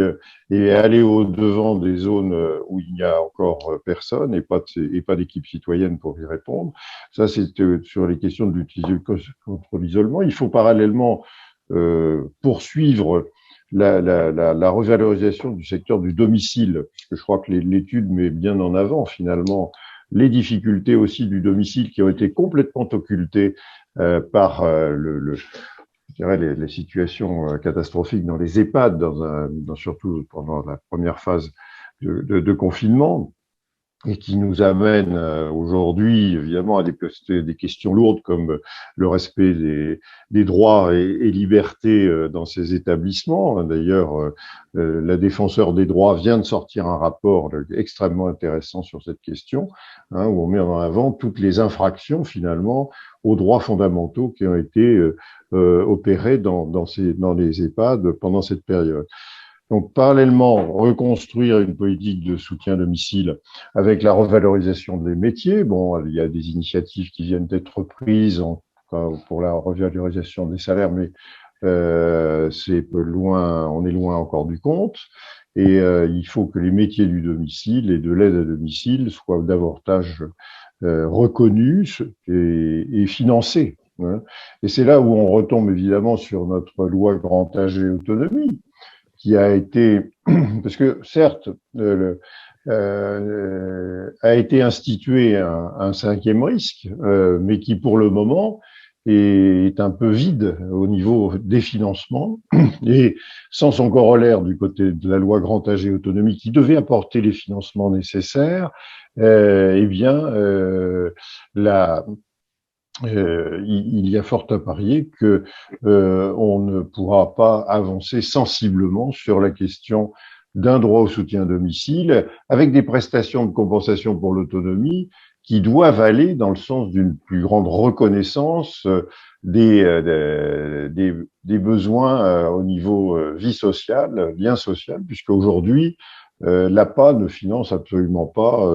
et aller au-devant des zones où il n'y a encore personne et pas d'équipe citoyenne pour y répondre. Ça, c'est sur les questions de lutte contre l'isolement. Il faut parallèlement poursuivre la revalorisation du secteur du domicile, puisque je crois que l'étude met bien en avant finalement les difficultés aussi du domicile qui ont été complètement occultées par je dirais les situations catastrophiques dans les EHPAD, surtout pendant la première phase de confinement, et qui nous amène aujourd'hui évidemment à des questions lourdes comme le respect des droits et libertés dans ces établissements. D'ailleurs, la défenseur des droits vient de sortir un rapport extrêmement intéressant sur cette question, où on met en avant toutes les infractions finalement aux droits fondamentaux qui ont été opérés dans les EHPAD pendant cette période. Donc, parallèlement, reconstruire une politique de soutien à domicile avec la revalorisation des métiers. Bon, il y a des initiatives qui viennent d'être prises pour la revalorisation des salaires, mais c'est loin, on est loin encore du compte. Et il faut que les métiers du domicile et de l'aide à domicile soient davantage reconnus et financés. Et c'est là où on retombe évidemment sur notre loi grand âge et autonomie, qui a été, parce que certes, a été institué un cinquième risque, mais qui pour le moment est un peu vide au niveau des financements, et sans son corollaire du côté de la loi grand âge et autonomie qui devait apporter les financements nécessaires, eh bien, il y a fort à parier que on ne pourra pas avancer sensiblement sur la question d'un droit au soutien à domicile avec des prestations de compensation pour l'autonomie qui doivent aller dans le sens d'une plus grande reconnaissance des besoins au niveau vie sociale, lien social, puisque aujourd'hui l'APA ne finance absolument pas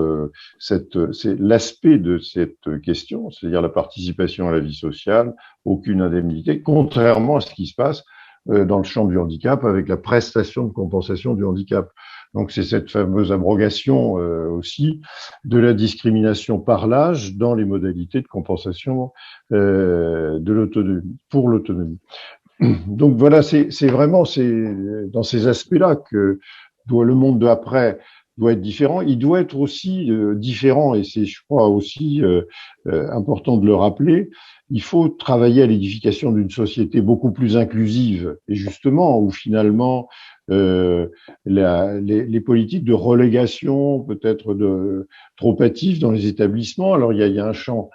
c'est l'aspect de cette question, c'est-à-dire la participation à la vie sociale, aucune indemnité, contrairement à ce qui se passe dans le champ du handicap avec la prestation de compensation du handicap. Donc c'est cette fameuse abrogation aussi de la discrimination par l'âge dans les modalités de compensation de l'autonomie, pour l'autonomie. Donc voilà, c'est vraiment dans ces aspects-là que le monde d'après doit être différent. Il doit être aussi différent, et c'est, je crois, aussi important de le rappeler. Il faut travailler à l'édification d'une société beaucoup plus inclusive, et justement, où finalement les politiques de relégation, peut-être trop hâtives dans les établissements. Alors, il y a un champ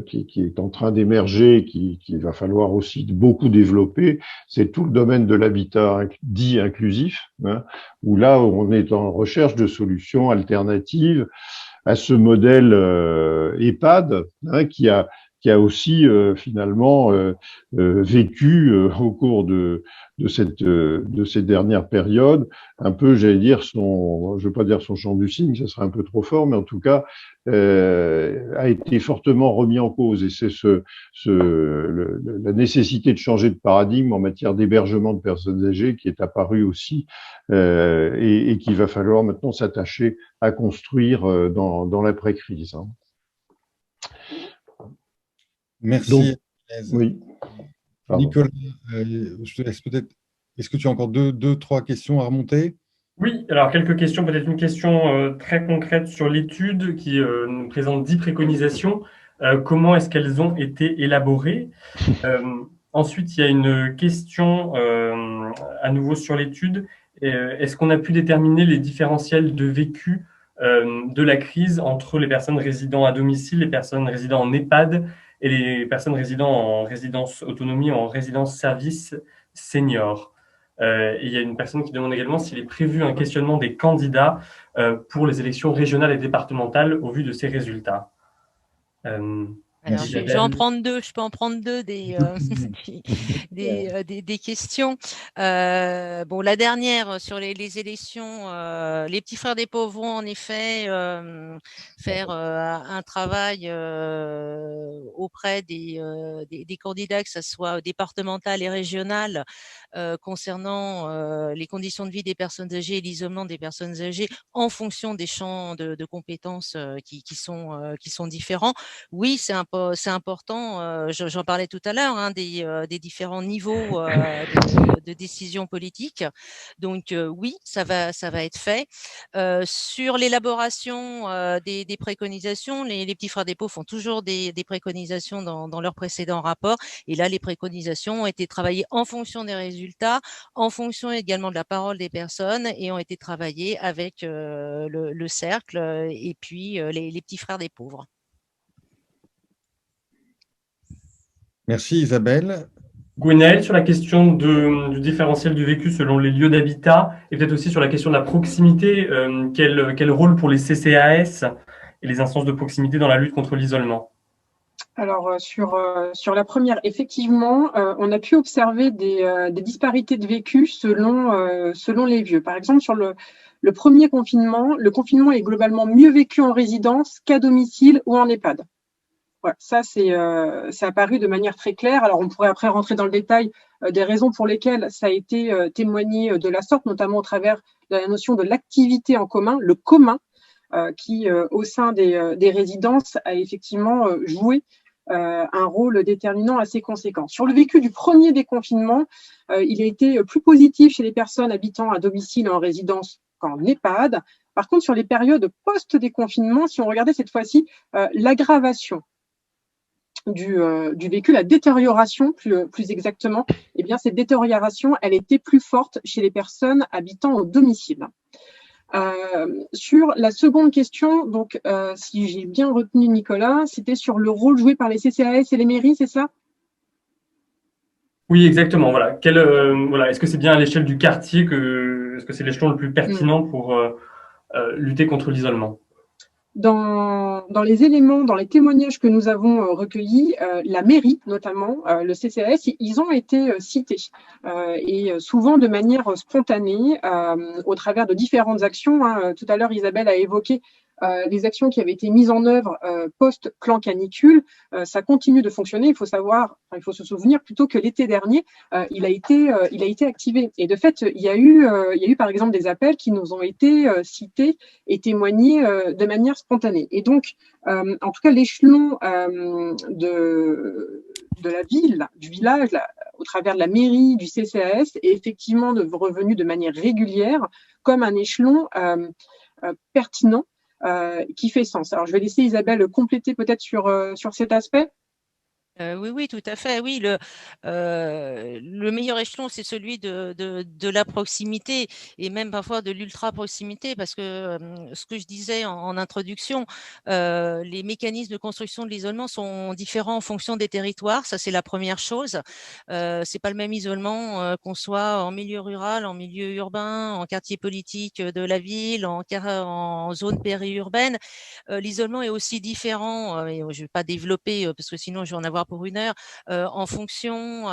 qui est en train d'émerger, qu'il va falloir aussi beaucoup développer, c'est tout le domaine de l'habitat dit inclusif, où là, on est en recherche de solutions alternatives à ce modèle EHPAD, qui a aussi finalement vécu au cours de ces dernières périodes, un peu, j'allais dire, je veux pas dire son champ du cygne, ça serait un peu trop fort, mais en tout cas, a été fortement remis en cause. Et c'est la nécessité de changer de paradigme en matière d'hébergement de personnes âgées qui est apparue aussi, et qu'il va falloir maintenant s'attacher à construire dans l'après-crise. Merci. Donc, oui. Pardon. Nicolas, je te laisse peut-être. Est-ce que tu as encore deux, trois questions à remonter? Oui, alors quelques questions, peut-être une question très concrète sur l'étude qui nous présente 10 préconisations. Comment est-ce qu'elles ont été élaborées? Ensuite, il y a une question à nouveau sur l'étude. Est-ce qu'on a pu déterminer les différentiels de vécu de la crise entre les personnes résidant à domicile, les personnes résidant en EHPAD et les personnes résidant en résidence autonomie ou en résidence service senior? Et il y a une personne qui demande également s'il est prévu un questionnement des candidats pour les élections régionales et départementales au vu de ces résultats. Alors, Merci. je vais en prendre deux. Je peux en prendre deux des questions. Bon, la dernière sur les élections, les petits frères des pauvres vont en effet faire un travail auprès des candidats, que ce soit départemental et régional, concernant les conditions de vie des personnes âgées et l'isolement des personnes âgées en fonction des champs de compétences qui sont différents. Oui, c'est important. J'en parlais tout à l'heure, hein, des différents niveaux de décision politique. Donc oui, ça va être fait. Sur l'élaboration des préconisations, les petits frères des pauvres font toujours des préconisations dans leurs précédents rapports. Et là, les préconisations ont été travaillées en fonction des résultats, en fonction également de la parole des personnes, et ont été travaillées avec le cercle et puis les petits frères des pauvres. Merci Isabelle. Gwenaël, sur la question du différentiel du vécu selon les lieux d'habitat, et peut-être aussi sur la question de la proximité, quel rôle pour les CCAS et les instances de proximité dans la lutte contre l'isolement? Alors, sur la première, effectivement, on a pu observer des disparités de vécu selon les lieux. Par exemple, sur le premier confinement, le confinement est globalement mieux vécu en résidence qu'à domicile ou en EHPAD. Voilà, ça, c'est apparu de manière très claire. Alors, on pourrait après rentrer dans le détail des raisons pour lesquelles ça a été témoigné de la sorte, notamment au travers de la notion de l'activité en commun, le commun, qui, au sein des résidences, a effectivement joué un rôle déterminant assez conséquent. Sur le vécu du premier déconfinement, il a été plus positif chez les personnes habitant à domicile en résidence qu'en EHPAD. Par contre, sur les périodes post-déconfinement, si on regardait cette fois-ci l'aggravation du vécu, la détérioration plus exactement, eh bien cette détérioration, elle était plus forte chez les personnes habitant au domicile. Sur la seconde question, donc si j'ai bien retenu Nicolas, c'était sur le rôle joué par les CCAS et les mairies, c'est ça? Oui, exactement. Voilà. Voilà. Est-ce que c'est bien à l'échelle du quartier est-ce que c'est l'échelon le plus pertinent pour lutter contre l'isolement? Dans les éléments, dans les témoignages que nous avons recueillis, la mairie, notamment le CCAS, ils ont été cités et souvent de manière spontanée au travers de différentes actions. Hein. Tout à l'heure, Isabelle a évoqué les actions qui avaient été mises en œuvre post-plan canicule. Ça continue de fonctionner. Il faut se souvenir plutôt que l'été dernier, il a été activé. Et de fait, il y a eu par exemple des appels qui nous ont été cités et témoignés de manière spontanée. Et donc, en tout cas, l'échelon de la ville, du village, au travers de la mairie, du CCAS, est effectivement revenu de manière régulière comme un échelon pertinent qui fait sens. Alors, je vais laisser Isabelle compléter peut-être sur cet aspect. Oui, tout à fait. Oui, le meilleur échelon, c'est celui de la proximité et même parfois de l'ultra-proximité, parce que ce que je disais en introduction, les mécanismes de construction de l'isolement sont différents en fonction des territoires. Ça, c'est la première chose. C'est pas le même isolement qu'on soit en milieu rural, en milieu urbain, en quartier politique de la ville, en zone périurbaine. L'isolement est aussi différent, et je vais pas développer parce que sinon je vais en avoir pour une heure, en fonction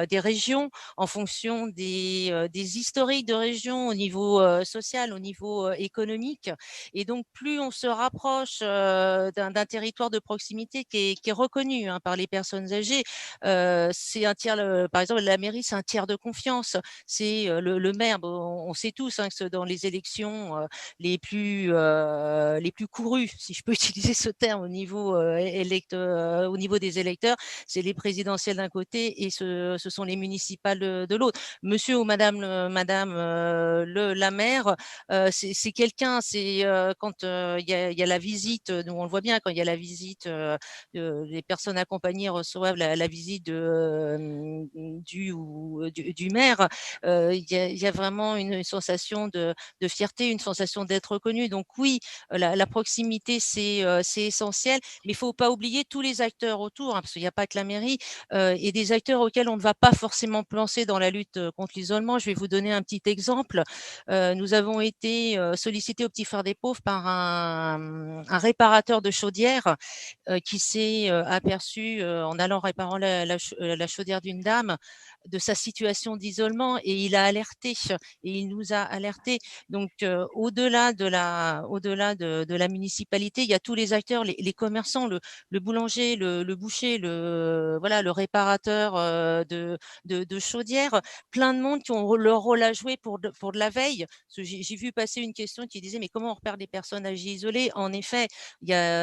des régions, en fonction des historiques de régions au niveau social, au niveau économique. Et donc, plus on se rapproche d'un territoire de proximité qui est reconnu par les personnes âgées, c'est un tiers, par exemple, la mairie, c'est un tiers de confiance. C'est le maire, bon, on sait tous que dans les élections les plus courues, si je peux utiliser ce terme au niveau des électeurs, c'est les présidentielles d'un côté et ce sont les municipales de l'autre. Monsieur ou madame la maire, c'est quelqu'un, c'est quand il y a la visite, nous on le voit bien, quand il y a la visite, les personnes accompagnées reçoivent la visite du maire, il y a vraiment une sensation de fierté, une sensation d'être reconnu. Donc oui, la proximité, c'est essentiel, mais il faut pas oublier tous les acteurs autour, hein, parce qu'il n'y a pas que la mairie, et des acteurs auxquels on ne va pas forcément penser dans la lutte contre l'isolement. Je vais vous donner un petit exemple. Nous avons été sollicités au Petit Frère des Pauvres par un réparateur de chaudière qui s'est aperçu en allant réparer la chaudière d'une dame de sa situation d'isolement, et il a alerté, et il nous a alertés. Donc au-delà de la municipalité, il y a tous les acteurs, les commerçants, le boulanger, le boucher, le réparateur de chaudière, plein de monde qui ont leur rôle à jouer pour de la veille. J'ai vu passer une question qui disait mais comment on repère des personnes âgées isolées? En effet,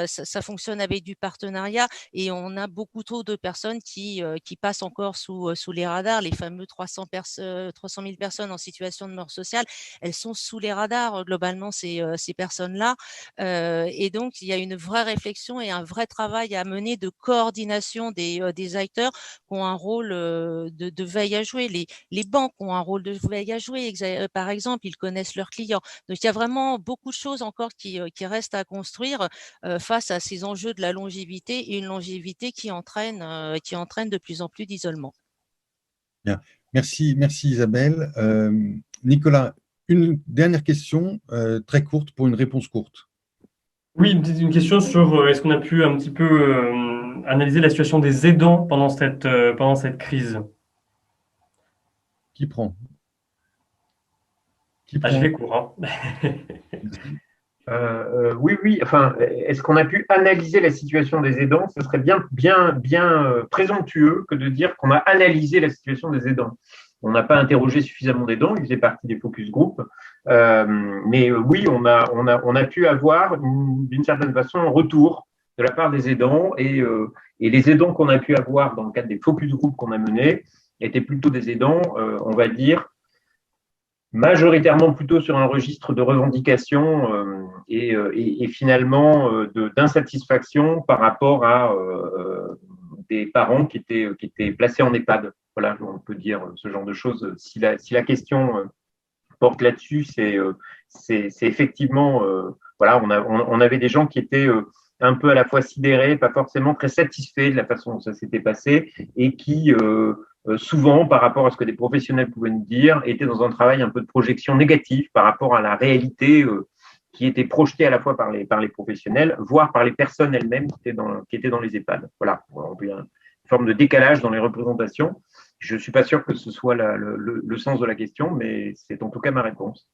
ça fonctionne avec du partenariat, et on a beaucoup trop de personnes qui passent encore sous les radars. Les fameux 300 000 personnes en situation de mort sociale, elles sont sous les radars globalement, ces personnes-là. Et donc, il y a une vraie réflexion et un vrai travail à mener de coordination des acteurs qui ont un rôle de veille à jouer. Les banques ont un rôle de veille à jouer, par exemple, ils connaissent leurs clients. Donc, il y a vraiment beaucoup de choses encore qui restent à construire face à ces enjeux de la longévité, et une longévité qui entraîne de plus en plus d'isolement. Bien. Merci Isabelle. Nicolas, une dernière question très courte pour une réponse courte. Oui, une question sur est-ce qu'on a pu un petit peu analyser la situation des aidants pendant cette crise? Qui prend? Je fais court. Oui. Enfin, est-ce qu'on a pu analyser la situation des aidants? Ce serait bien présomptueux que de dire qu'on a analysé la situation des aidants. On n'a pas interrogé suffisamment d'aidants, ils faisaient partie des focus group. Mais oui, on a pu avoir d'une certaine façon un retour de la part des aidants, et les aidants qu'on a pu avoir dans le cadre des focus group qu'on a menés étaient plutôt des aidants, on va dire, majoritairement plutôt sur un registre de revendication et finalement d'insatisfaction par rapport à des parents qui étaient placés en EHPAD. Voilà, on peut dire ce genre de choses. Si la question porte là-dessus, c'est effectivement, voilà, on avait des gens qui étaient un peu à la fois sidérés, pas forcément très satisfaits de la façon dont ça s'était passé, et qui souvent, par rapport à ce que des professionnels pouvaient nous dire, étaient dans un travail un peu de projection négative par rapport à la réalité qui était projetée à la fois par les professionnels, voire par les personnes elles-mêmes qui étaient dans les EHPAD. Voilà, il y a une forme de décalage dans les représentations. Je ne suis pas sûr que ce soit le sens de la question, mais c'est en tout cas ma réponse.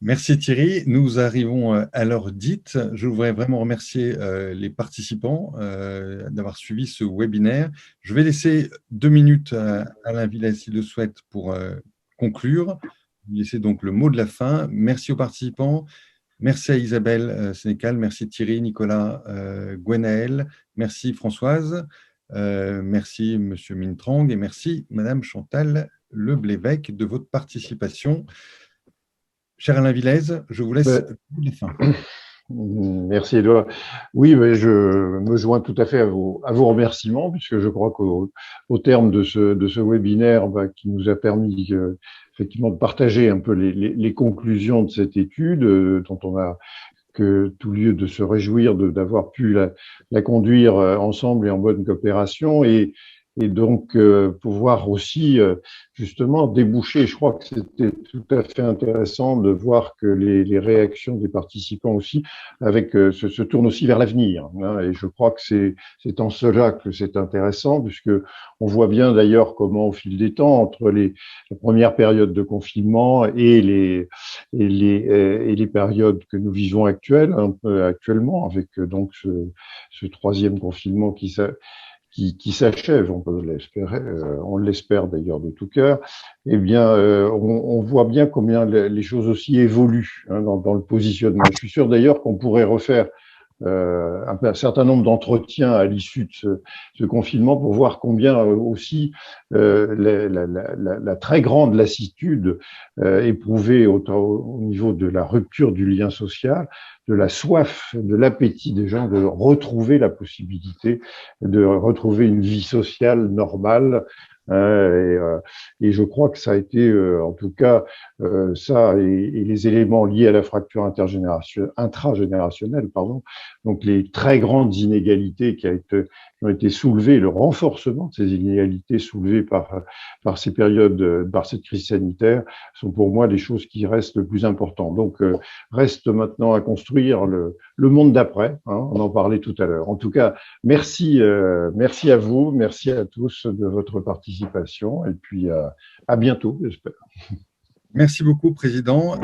Merci Thierry. Nous arrivons à l'heure dite. Je voudrais vraiment remercier les participants d'avoir suivi ce webinaire. Je vais laisser 2 minutes à Alain Villez, s'il le souhaite, pour conclure. Je vais laisser donc le mot de la fin. Merci aux participants. Merci à Isabelle Sénécal. Merci Thierry, Nicolas, Gwenaël. Merci Françoise. Merci Monsieur Mintrang, et merci Madame Chantal Leblévec de votre participation. Cher Alain Villez, je vous laisse la fin. Merci Edouard. Oui, mais je me joins tout à fait à vos remerciements, puisque je crois qu'au terme de ce webinaire qui nous a permis effectivement de partager un peu les conclusions de cette étude, dont on a que tout lieu de se réjouir d'avoir pu la conduire ensemble et en bonne coopération, et donc pouvoir aussi justement déboucher. Je crois que c'était tout à fait intéressant de voir que les réactions des participants aussi se tournent aussi vers l'avenir, hein, et je crois que c'est en cela que c'est intéressant, puisque on voit bien d'ailleurs comment au fil des temps, entre la première période de confinement et les périodes que nous vivons actuellement, avec donc ce 3e confinement qui s'achève, on peut l'espérer, on l'espère d'ailleurs de tout cœur, eh bien, on voit bien combien les choses aussi évoluent, hein, dans le positionnement. Je suis sûr d'ailleurs qu'on pourrait refaire un certain nombre d'entretiens à l'issue de ce confinement pour voir combien aussi la très grande lassitude éprouvée au niveau de la rupture du lien social, de la soif, de l'appétit des gens de retrouver la possibilité de retrouver une vie sociale normale. Et je crois que ça a été, en tout cas, ça et les éléments liés à la fracture intragénérationnelle, pardon, donc les très grandes inégalités qui ont été soulevées, le renforcement de ces inégalités soulevées par ces périodes, par cette crise sanitaire, sont pour moi les choses qui restent le plus important. Donc, reste maintenant à construire le monde d'après. On en parlait tout à l'heure. En tout cas, merci à vous, merci à tous de votre participation et puis à bientôt, j'espère. Merci beaucoup, Président.